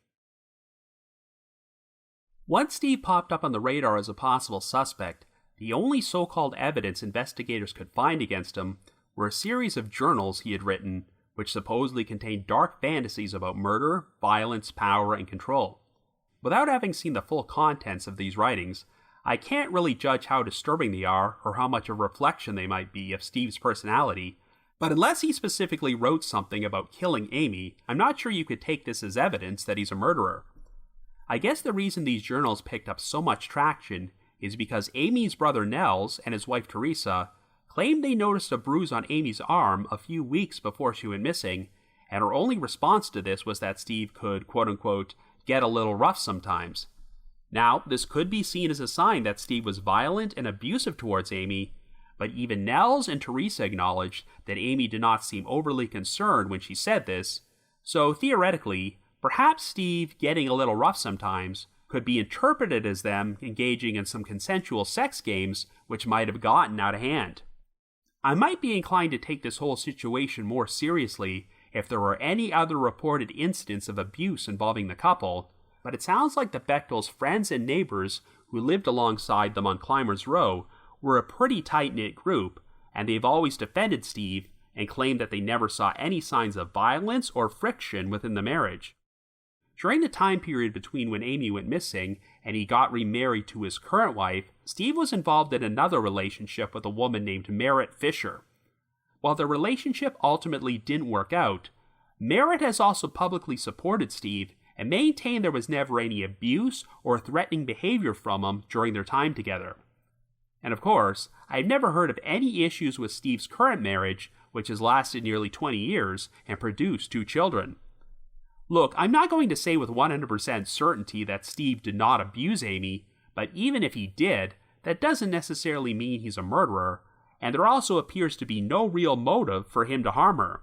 Once Steve popped up on the radar as a possible suspect, the only so-called evidence investigators could find against him were a series of journals he had written, which supposedly contained dark fantasies about murder, violence, power, and control. Without having seen the full contents of these writings, I can't really judge how disturbing they are or how much of a reflection they might be of Steve's personality, but unless he specifically wrote something about killing Amy, I'm not sure you could take this as evidence that he's a murderer. I guess the reason these journals picked up so much traction is because Amy's brother Nels and his wife Teresa claimed they noticed a bruise on Amy's arm a few weeks before she went missing, and her only response to this was that Steve could, quote-unquote, get a little rough sometimes. Now, this could be seen as a sign that Steve was violent and abusive towards Amy, but even Nels and Teresa acknowledged that Amy did not seem overly concerned when she said this, so theoretically, perhaps Steve getting a little rough sometimes could be interpreted as them engaging in some consensual sex games which might have gotten out of hand. I might be inclined to take this whole situation more seriously if there were any other reported incidents of abuse involving the couple, but it sounds like the Bechtels' friends and neighbors who lived alongside them on Climbers Row were a pretty tight-knit group, and they've always defended Steve and claimed that they never saw any signs of violence or friction within the marriage. During the time period between when Amy went missing and he got remarried to his current wife, Steve was involved in another relationship with a woman named Merritt Fisher. While the relationship ultimately didn't work out, Merritt has also publicly supported Steve and maintained there was never any abuse or threatening behavior from him during their time together. And of course, I've never heard of any issues with Steve's current marriage, which has lasted nearly 20 years and produced 2 children. Look, I'm not going to say with 100% certainty that Steve did not abuse Amy, but even if he did, that doesn't necessarily mean he's a murderer, and there also appears to be no real motive for him to harm her.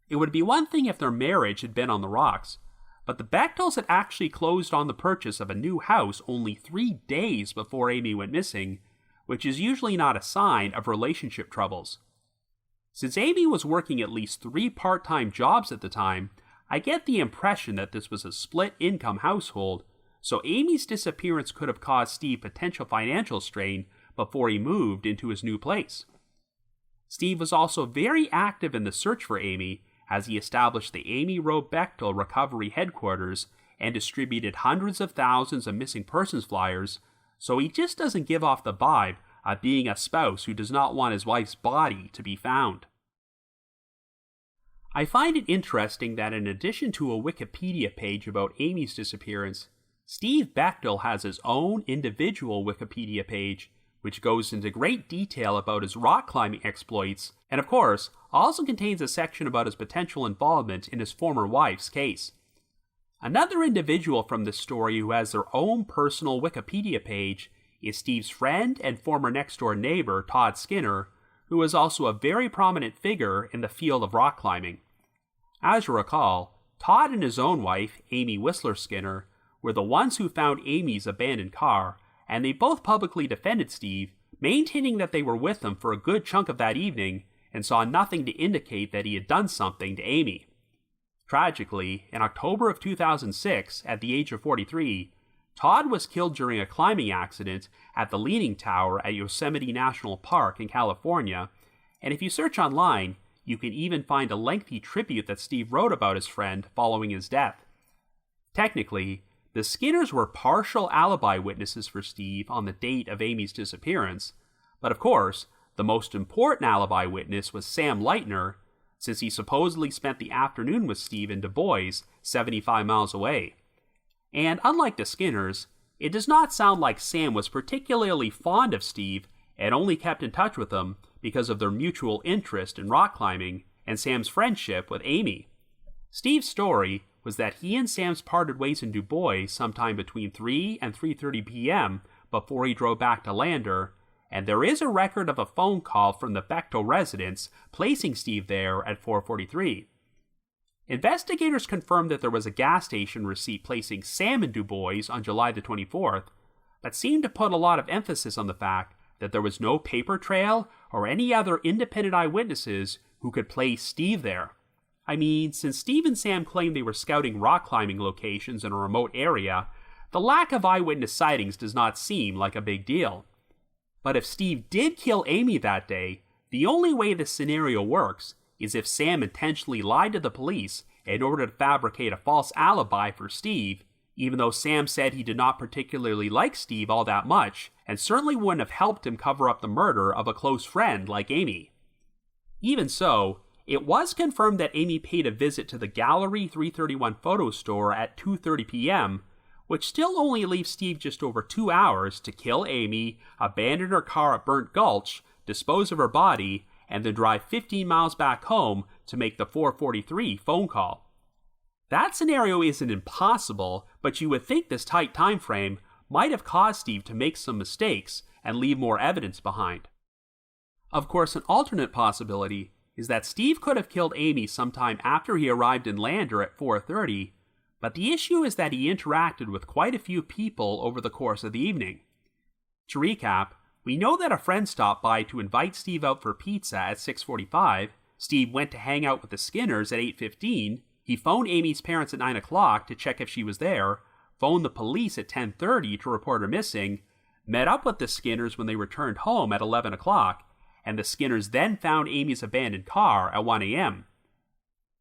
It would be one thing if their marriage had been on the rocks, but the Bechtels had actually closed on the purchase of a new house only 3 days before Amy went missing, which is usually not a sign of relationship troubles. Since Amy was working at least 3 part-time jobs at the time, I get the impression that this was a split-income household, so Amy's disappearance could have caused Steve potential financial strain before he moved into his new place. Steve was also very active in the search for Amy, as he established the Amy Wroe Bechtel Recovery Headquarters and distributed hundreds of thousands of missing persons flyers, so he just doesn't give off the vibe of being a spouse who does not want his wife's body to be found. I find it interesting that in addition to a Wikipedia page about Amy's disappearance, Steve Bechtel has his own individual Wikipedia page, which goes into great detail about his rock climbing exploits, and of course, also contains a section about his potential involvement in his former wife's case. Another individual from this story who has their own personal Wikipedia page is Steve's friend and former next-door neighbor, Todd Skinner, who is also a very prominent figure in the field of rock climbing. As you recall, Todd and his own wife, Amy Whistler Skinner, were the ones who found Amy's abandoned car, and they both publicly defended Steve, maintaining that they were with him for a good chunk of that evening and saw nothing to indicate that he had done something to Amy. Tragically, in October of 2006, at the age of 43, Todd was killed during a climbing accident at the Leaning Tower at Yosemite National Park in California, and if you search online, you can even find a lengthy tribute that Steve wrote about his friend following his death. Technically, the Skinners were partial alibi witnesses for Steve on the date of Amy's disappearance, but of course, the most important alibi witness was Sam Leitner, since he supposedly spent the afternoon with Steve in Du Bois, 75 miles away. And unlike the Skinners, it does not sound like Sam was particularly fond of Steve and only kept in touch with him because of their mutual interest in rock climbing and Sam's friendship with Amy. Steve's story was that he and Sam's parted ways in Du Bois sometime between 3 and 3:30 p.m. before he drove back to Lander, and there is a record of a phone call from the Bechtel residence placing Steve there at 4:43. Investigators confirmed that there was a gas station receipt placing Sam in Du Bois on July the 24th, but seemed to put a lot of emphasis on the fact that there was no paper trail or any other independent eyewitnesses who could place Steve there. I mean, since Steve and Sam claimed they were scouting rock climbing locations in a remote area, the lack of eyewitness sightings does not seem like a big deal. But if Steve did kill Amy that day, the only way this scenario works is if Sam intentionally lied to the police in order to fabricate a false alibi for Steve, even though Sam said he did not particularly like Steve all that much, and certainly wouldn't have helped him cover up the murder of a close friend like Amy. Even so, it was confirmed that Amy paid a visit to the Gallery 331 photo store at 2:30 p.m., which still only leaves Steve just over 2 hours to kill Amy, abandon her car at Burnt Gulch, dispose of her body, and then drive 15 miles back home to make the 4:43 phone call. That scenario isn't impossible, but you would think this tight time frame might have caused Steve to make some mistakes and leave more evidence behind. Of course, an alternate possibility is that Steve could have killed Amy sometime after he arrived in Lander at 4:30, but the issue is that he interacted with quite a few people over the course of the evening. To recap, we know that a friend stopped by to invite Steve out for pizza at 6:45, Steve went to hang out with the Skinners at 8:15, he phoned Amy's parents at 9 o'clock to check if she was there, phoned the police at 10:30 to report her missing, met up with the Skinners when they returned home at 11 o'clock, and the Skinners then found Amy's abandoned car at 1 a.m.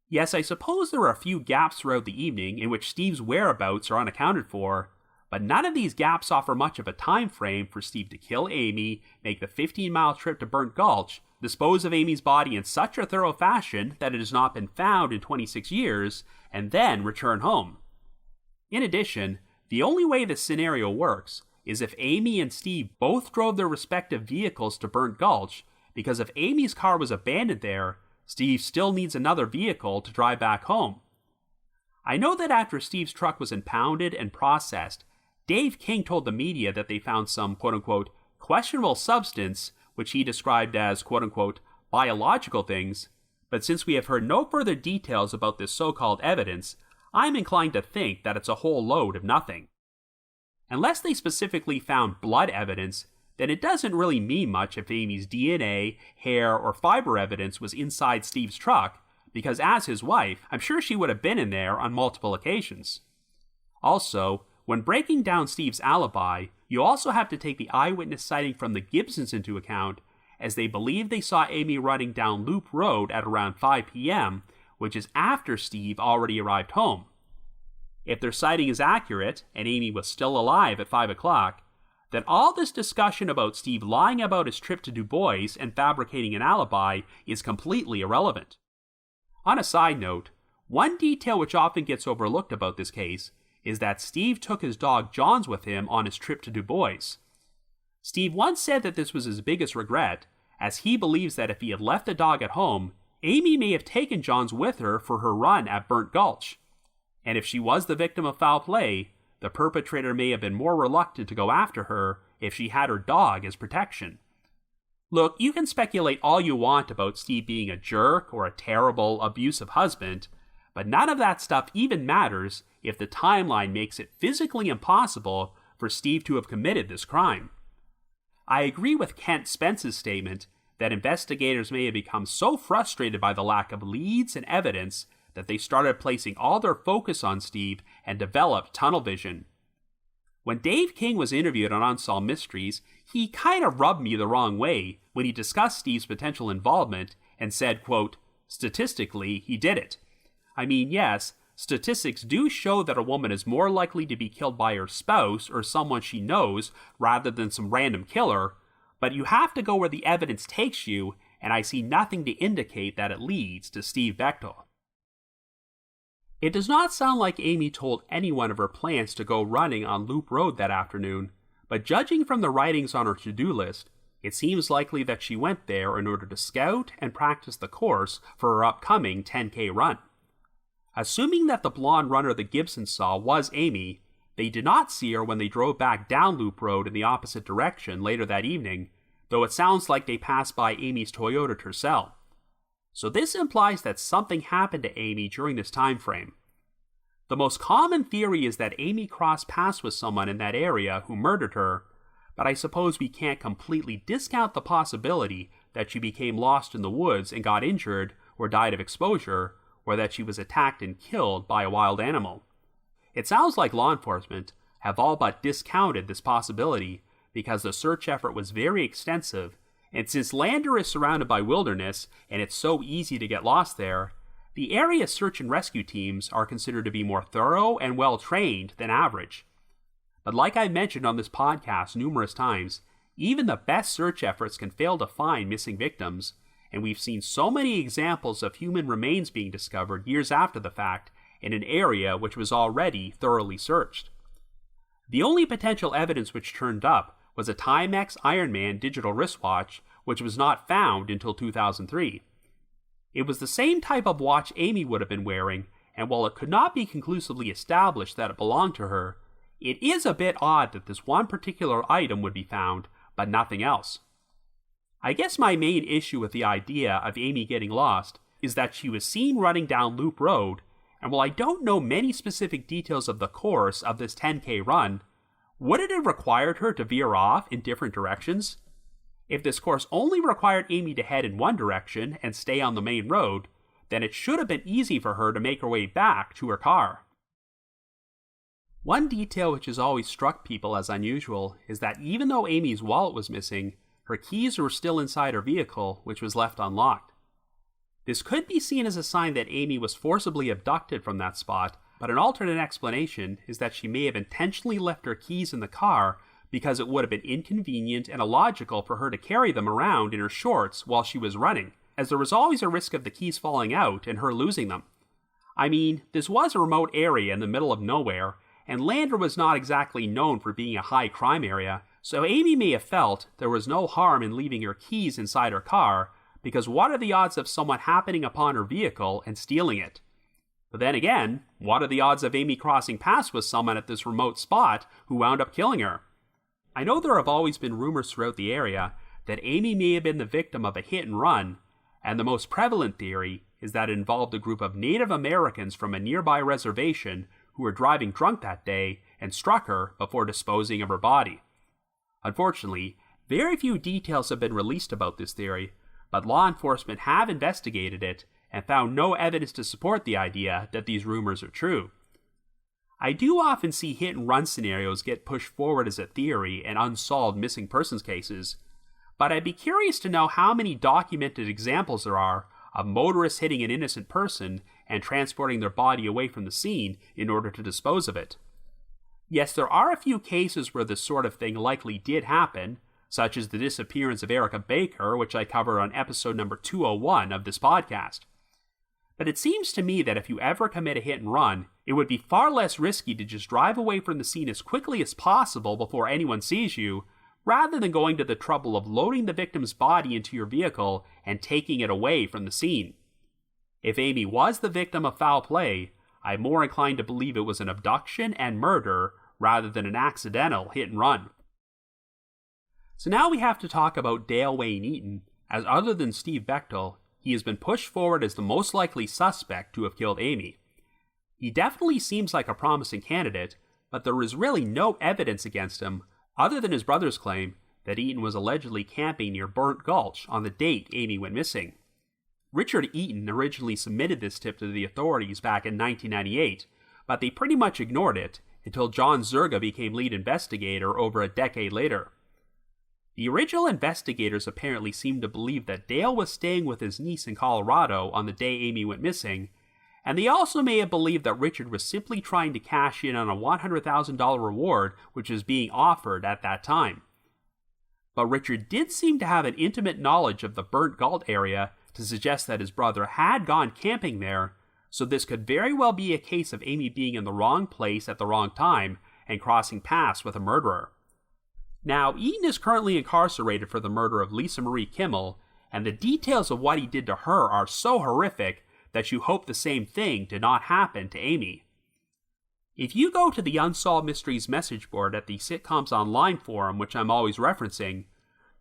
Yes, I suppose there are a few gaps throughout the evening in which Steve's whereabouts are unaccounted for, but none of these gaps offer much of a time frame for Steve to kill Amy, make the 15-mile trip to Burnt Gulch, dispose of Amy's body in such a thorough fashion that it has not been found in 26 years, and then return home. In addition, the only way this scenario works is if Amy and Steve both drove their respective vehicles to Burnt Gulch, because if Amy's car was abandoned there, Steve still needs another vehicle to drive back home. I know that after Steve's truck was impounded and processed, Dave King told the media that they found some quote-unquote questionable substance, which he described as quote-unquote biological things, but since we have heard no further details about this so-called evidence, I'm inclined to think that it's a whole load of nothing. Unless they specifically found blood evidence, then it doesn't really mean much if Amy's DNA, hair, or fiber evidence was inside Steve's truck, because as his wife, I'm sure she would have been in there on multiple occasions. Also, when breaking down Steve's alibi, you also have to take the eyewitness sighting from the Gibsons into account, as they believe they saw Amy running down Loop Road at around 5 p.m., which is after Steve already arrived home. If their sighting is accurate, and Amy was still alive at 5 o'clock, then all this discussion about Steve lying about his trip to Du Bois and fabricating an alibi is completely irrelevant. On a side note, one detail which often gets overlooked about this case is that Steve took his dog Johns with him on his trip to Du Bois. Steve once said that this was his biggest regret, as he believes that if he had left the dog at home, Amy may have taken Johns with her for her run at Burnt Gulch. And if she was the victim of foul play, the perpetrator may have been more reluctant to go after her if she had her dog as protection. Look, you can speculate all you want about Steve being a jerk or a terrible, abusive husband, but none of that stuff even matters if the timeline makes it physically impossible for Steve to have committed this crime. I agree with Kent Spence's statement that investigators may have become so frustrated by the lack of leads and evidence that they started placing all their focus on Steve and developed tunnel vision. When Dave King was interviewed on Unsolved Mysteries, he kind of rubbed me the wrong way when he discussed Steve's potential involvement and said, quote, statistically, he did it. I mean, yes, statistics do show that a woman is more likely to be killed by her spouse or someone she knows rather than some random killer, but you have to go where the evidence takes you, and I see nothing to indicate that it leads to Steve Bechtel. It does not sound like Amy told anyone of her plans to go running on Loop Road that afternoon, but judging from the writings on her to-do list, it seems likely that she went there in order to scout and practice the course for her upcoming 10K run. Assuming that the blonde runner the Gibsons saw was Amy, they did not see her when they drove back down Loop Road in the opposite direction later that evening, though it sounds like they passed by Amy's Toyota Tercel. So this implies that something happened to Amy during this time frame. The most common theory is that Amy crossed paths with someone in that area who murdered her, but I suppose we can't completely discount the possibility that she became lost in the woods and got injured or died of exposure, or that she was attacked and killed by a wild animal. It sounds like law enforcement have all but discounted this possibility because the search effort was very extensive, and since Lander is surrounded by wilderness and it's so easy to get lost there, the area search and rescue teams are considered to be more thorough and well-trained than average. But like I mentioned on this podcast numerous times, even the best search efforts can fail to find missing victims, and we've seen so many examples of human remains being discovered years after the fact in an area which was already thoroughly searched. The only potential evidence which turned up was a Timex Ironman digital wristwatch, which was not found until 2003. It was the same type of watch Amy would have been wearing, and while it could not be conclusively established that it belonged to her, it is a bit odd that this one particular item would be found, but nothing else. I guess my main issue with the idea of Amy getting lost is that she was seen running down Loop Road, and while I don't know many specific details of the course of this 10K run, would it have required her to veer off in different directions? If this course only required Amy to head in one direction and stay on the main road, then it should have been easy for her to make her way back to her car. One detail which has always struck people as unusual is that even though Amy's wallet was missing, her keys were still inside her vehicle, which was left unlocked. This could be seen as a sign that Amy was forcibly abducted from that spot, but an alternate explanation is that she may have intentionally left her keys in the car because it would have been inconvenient and illogical for her to carry them around in her shorts while she was running, as there was always a risk of the keys falling out and her losing them. I mean, this was a remote area in the middle of nowhere, and Lander was not exactly known for being a high crime area, so Amy may have felt there was no harm in leaving her keys inside her car, because what are the odds of someone happening upon her vehicle and stealing it? But then again, what are the odds of Amy crossing paths with someone at this remote spot who wound up killing her? I know there have always been rumors throughout the area that Amy may have been the victim of a hit and run, and the most prevalent theory is that it involved a group of Native Americans from a nearby reservation who were driving drunk that day and struck her before disposing of her body. Unfortunately, very few details have been released about this theory, but law enforcement have investigated it and found no evidence to support the idea that these rumors are true. I do often see hit-and-run scenarios get pushed forward as a theory in unsolved missing persons cases, but I'd be curious to know how many documented examples there are of motorists hitting an innocent person and transporting their body away from the scene in order to dispose of it. Yes, there are a few cases where this sort of thing likely did happen, such as the disappearance of Erica Baker, which I covered on episode number 201 of this podcast. But it seems to me that if you ever commit a hit and run, it would be far less risky to just drive away from the scene as quickly as possible before anyone sees you, rather than going to the trouble of loading the victim's body into your vehicle and taking it away from the scene. If Amy was the victim of foul play, I'm more inclined to believe it was an abduction and murder rather than an accidental hit and run. So now we have to talk about Dale Wayne Eaton, as other than Steve Bechtel, he has been pushed forward as the most likely suspect to have killed Amy. He definitely seems like a promising candidate, but there is really no evidence against him, other than his brother's claim that Eaton was allegedly camping near Burnt Gulch on the date Amy went missing. Richard Eaton originally submitted this tip to the authorities back in 1998, but they pretty much ignored it until John Zerga became lead investigator over a decade later. The original investigators apparently seemed to believe that Dale was staying with his niece in Colorado on the day Amy went missing, and they also may have believed that Richard was simply trying to cash in on a $100,000 reward which was being offered at that time. But Richard did seem to have an intimate knowledge of the Burnt Gulch area to suggest that his brother had gone camping there, so this could very well be a case of Amy being in the wrong place at the wrong time and crossing paths with a murderer. Now, Eaton is currently incarcerated for the murder of Lisa Marie Kimmel, and the details of what he did to her are so horrific that you hope the same thing did not happen to Amy. If you go to the Unsolved Mysteries message board at the Sitcoms Online forum, which I'm always referencing,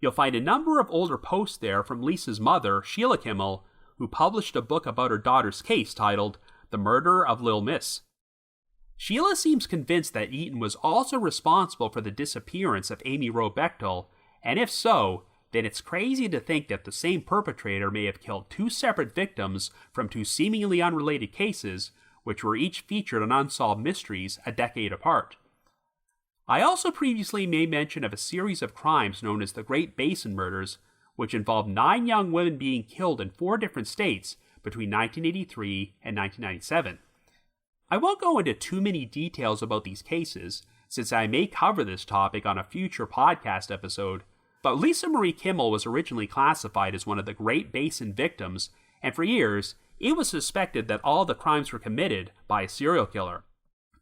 you'll find a number of older posts there from Lisa's mother, Sheila Kimmel, who published a book about her daughter's case titled The Murder of Lil Miss. Sheila seems convinced that Eaton was also responsible for the disappearance of Amy Wroe Bechtel, and if so, then it's crazy to think that the same perpetrator may have killed two separate victims from two seemingly unrelated cases, which were each featured on Unsolved Mysteries a decade apart. I also previously made mention of a series of crimes known as the Great Basin Murders, which involved 9 young women being killed in 4 different states between 1983 and 1997. I won't go into too many details about these cases, since I may cover this topic on a future podcast episode, but Lisa Marie Kimmel was originally classified as one of the Great Basin victims, and for years, it was suspected that all the crimes were committed by a serial killer.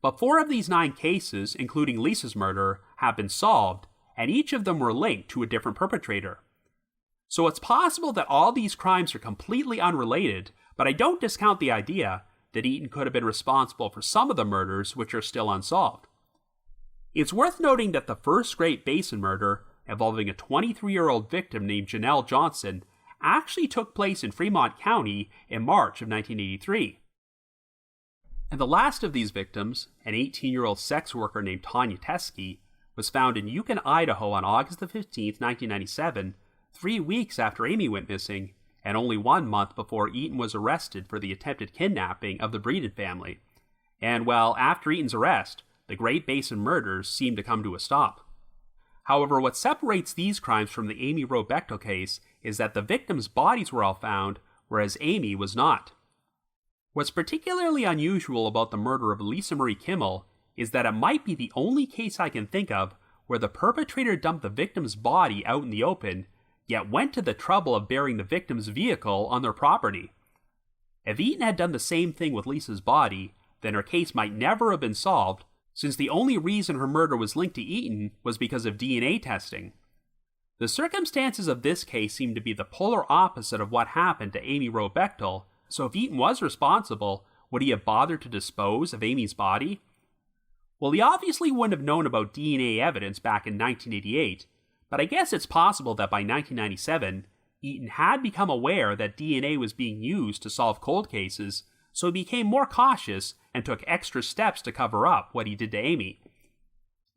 But 4 of these 9 cases, including Lisa's murder, have been solved, and each of them were linked to a different perpetrator. So it's possible that all these crimes are completely unrelated, but I don't discount the idea that Eaton could have been responsible for some of the murders which are still unsolved. It's worth noting that the first Great Basin murder, involving a 23-year-old victim named Janelle Johnson, actually took place in Fremont County in March of 1983. And the last of these victims, an 18-year-old sex worker named Tanya Teskey, was found in Yukon, Idaho on August 15, 1997, 3 weeks after Amy went missing, and only 1 month before Eaton was arrested for the attempted kidnapping of the Breeden family. And well, after Eaton's arrest, the Great Basin murders seemed to come to a stop. However, what separates these crimes from the Amy Wroe Bechtel case is that the victims' bodies were all found, whereas Amy was not. What's particularly unusual about the murder of Lisa Marie Kimmel is that it might be the only case I can think of where the perpetrator dumped the victim's body out in the open, yet went to the trouble of burying the victim's vehicle on their property. If Eaton had done the same thing with Lisa's body, then her case might never have been solved, since the only reason her murder was linked to Eaton was because of DNA testing. The circumstances of this case seem to be the polar opposite of what happened to Amy Wroe Bechtel, so if Eaton was responsible, would he have bothered to dispose of Amy's body? Well, he obviously wouldn't have known about DNA evidence back in 1988, but I guess it's possible that by 1997, Eaton had become aware that DNA was being used to solve cold cases, so he became more cautious and took extra steps to cover up what he did to Amy.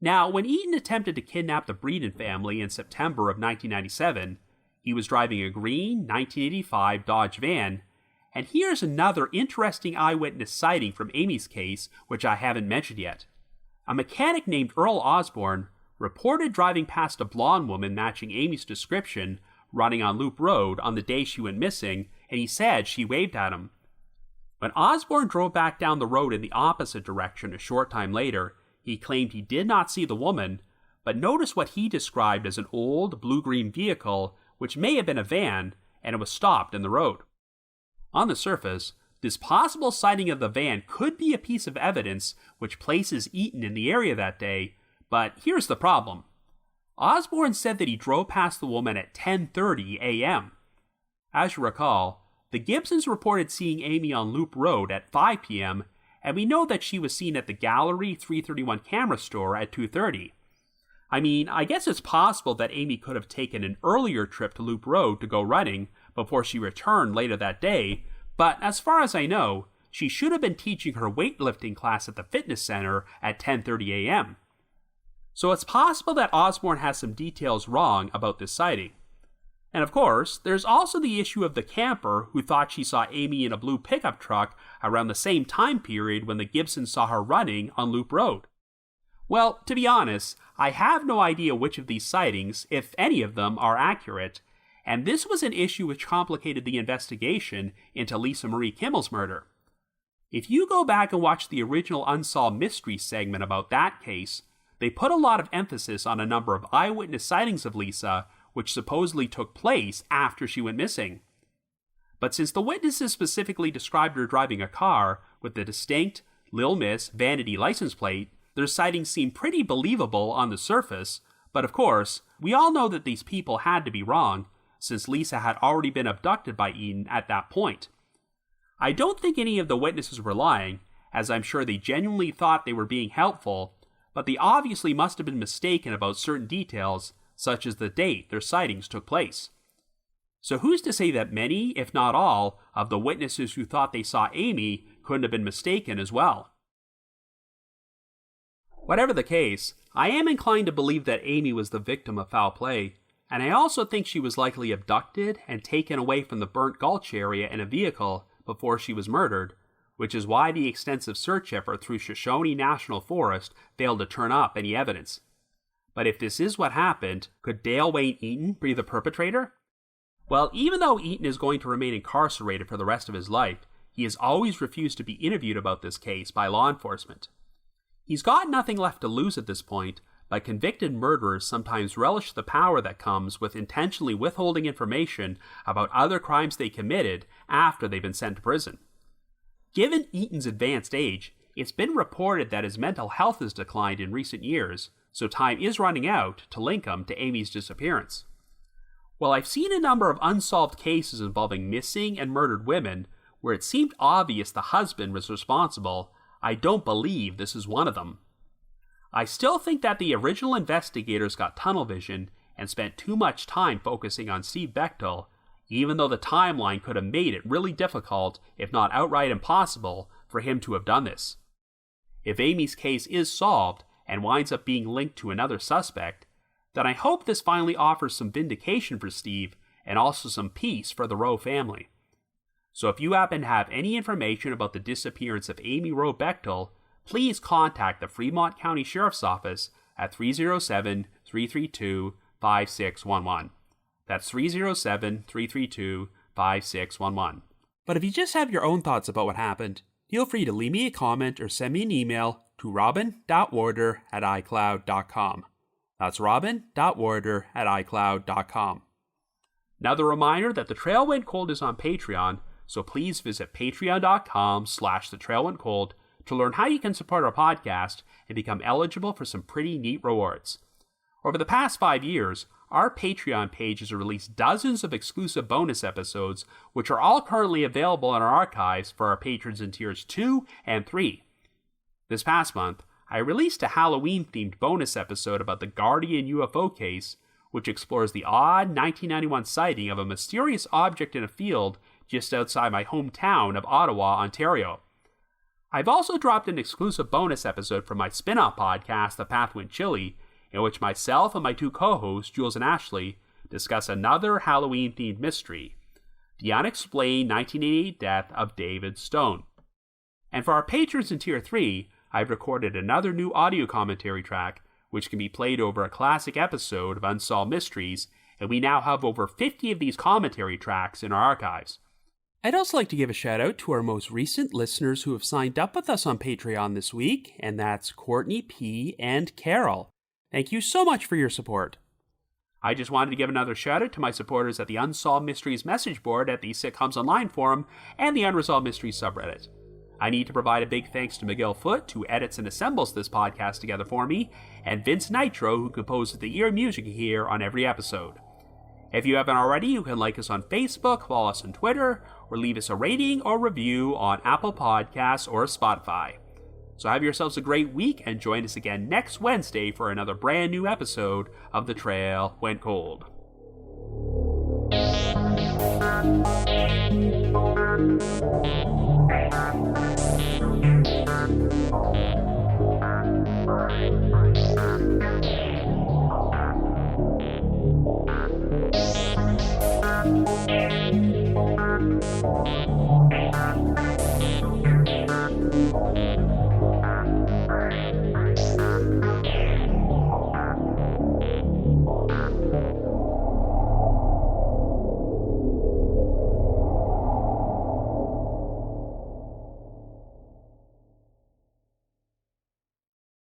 Now, when Eaton attempted to kidnap the Breeden family in September of 1997, he was driving a green 1985 Dodge van, and here's another interesting eyewitness sighting from Amy's case, which I haven't mentioned yet. A mechanic named Earl Osborne reported driving past a blonde woman matching Amy's description running on Loop Road on the day she went missing, and he said she waved at him. When Osborne drove back down the road in the opposite direction a short time later, he claimed he did not see the woman, but noticed what he described as an old blue-green vehicle, which may have been a van, and it was stopped in the road. On the surface, this possible sighting of the van could be a piece of evidence which places Eaton in the area that day, but here's the problem. Osborne said that he drove past the woman at 10:30 a.m. As you recall, the Gibsons reported seeing Amy on Loop Road at 5 p.m., and we know that she was seen at the Gallery 331 camera store at 2:30. I mean, I guess it's possible that Amy could have taken an earlier trip to Loop Road to go running before she returned later that day, but as far as I know, she should have been teaching her weightlifting class at the fitness center at 10:30 a.m. So it's possible that Osborne has some details wrong about this sighting. And of course, there's also the issue of the camper who thought she saw Amy in a blue pickup truck around the same time period when the Gibsons saw her running on Loop Road. Well, to be honest, I have no idea which of these sightings, if any of them, are accurate, and this was an issue which complicated the investigation into Lisa Marie Kimmel's murder. If you go back and watch the original Unsolved Mysteries segment about that case, they put a lot of emphasis on a number of eyewitness sightings of Lisa, which supposedly took place after she went missing. But since the witnesses specifically described her driving a car with the distinct Lil Miss Vanity license plate, their sightings seem pretty believable on the surface, but of course, we all know that these people had to be wrong, since Lisa had already been abducted by Eaton at that point. I don't think any of the witnesses were lying, as I'm sure they genuinely thought they were being helpful, but they obviously must have been mistaken about certain details, such as the date their sightings took place. So who's to say that many, if not all, of the witnesses who thought they saw Amy couldn't have been mistaken as well? Whatever the case, I am inclined to believe that Amy was the victim of foul play, and I also think she was likely abducted and taken away from the Burnt Gulch area in a vehicle before she was murdered, which is why the extensive search effort through Shoshone National Forest failed to turn up any evidence. But if this is what happened, could Dale Wayne Eaton be the perpetrator? Well, even though Eaton is going to remain incarcerated for the rest of his life, he has always refused to be interviewed about this case by law enforcement. He's got nothing left to lose at this point, but convicted murderers sometimes relish the power that comes with intentionally withholding information about other crimes they committed after they've been sent to prison. Given Eaton's advanced age, it's been reported that his mental health has declined in recent years, so time is running out to link him to Amy's disappearance. While I've seen a number of unsolved cases involving missing and murdered women where it seemed obvious the husband was responsible, I don't believe this is one of them. I still think that the original investigators got tunnel vision and spent too much time focusing on Steve Bechtel, even though the timeline could have made it really difficult, if not outright impossible, for him to have done this. If Amy's case is solved and winds up being linked to another suspect, then I hope this finally offers some vindication for Steve and also some peace for the Wroe family. So if you happen to have any information about the disappearance of Amy Wroe Bechtel, please contact the Fremont County Sheriff's Office at 307-332-5611. That's 307-332-5611. But if you just have your own thoughts about what happened, feel free to leave me a comment or send me an email to robin.warder@icloud.com. That's robin.warder@icloud.com. Now the reminder that The Trail Went Cold is on Patreon, so please visit patreon.com/thetrailwentcold to learn how you can support our podcast and become eligible for some pretty neat rewards. Over the past 5 years, our Patreon page has released dozens of exclusive bonus episodes, which are all currently available in our archives for our patrons in tiers 2 and 3. This past month, I released a Halloween-themed bonus episode about the Guardian UFO case, which explores the odd 1991 sighting of a mysterious object in a field just outside my hometown of Ottawa, Ontario. I've also dropped an exclusive bonus episode from my spin-off podcast, The Path Went Chilly, in which myself and my two co-hosts, Jules and Ashley, discuss another Halloween-themed mystery, the unexplained 1988 death of David Stone. And for our patrons in Tier 3, I've recorded another new audio commentary track, which can be played over a classic episode of Unsolved Mysteries, and we now have over 50 of these commentary tracks in our archives. I'd also like to give a shout out to our most recent listeners who have signed up with us on Patreon this week, and that's Courtney P. and Carol. Thank you so much for your support. I just wanted to give another shout out to my supporters at the Unsolved Mysteries message board at the Sitcoms Online forum and the Unresolved Mysteries subreddit. I need to provide a big thanks to Miguel Foote, who edits and assembles this podcast together for me, and Vince Nitro, who composes the ear music you hear on every episode. If you haven't already, you can like us on Facebook, follow us on Twitter, or leave us a rating or review on Apple Podcasts or Spotify. So have yourselves a great week and join us again next Wednesday for another brand new episode of The Trail Went Cold.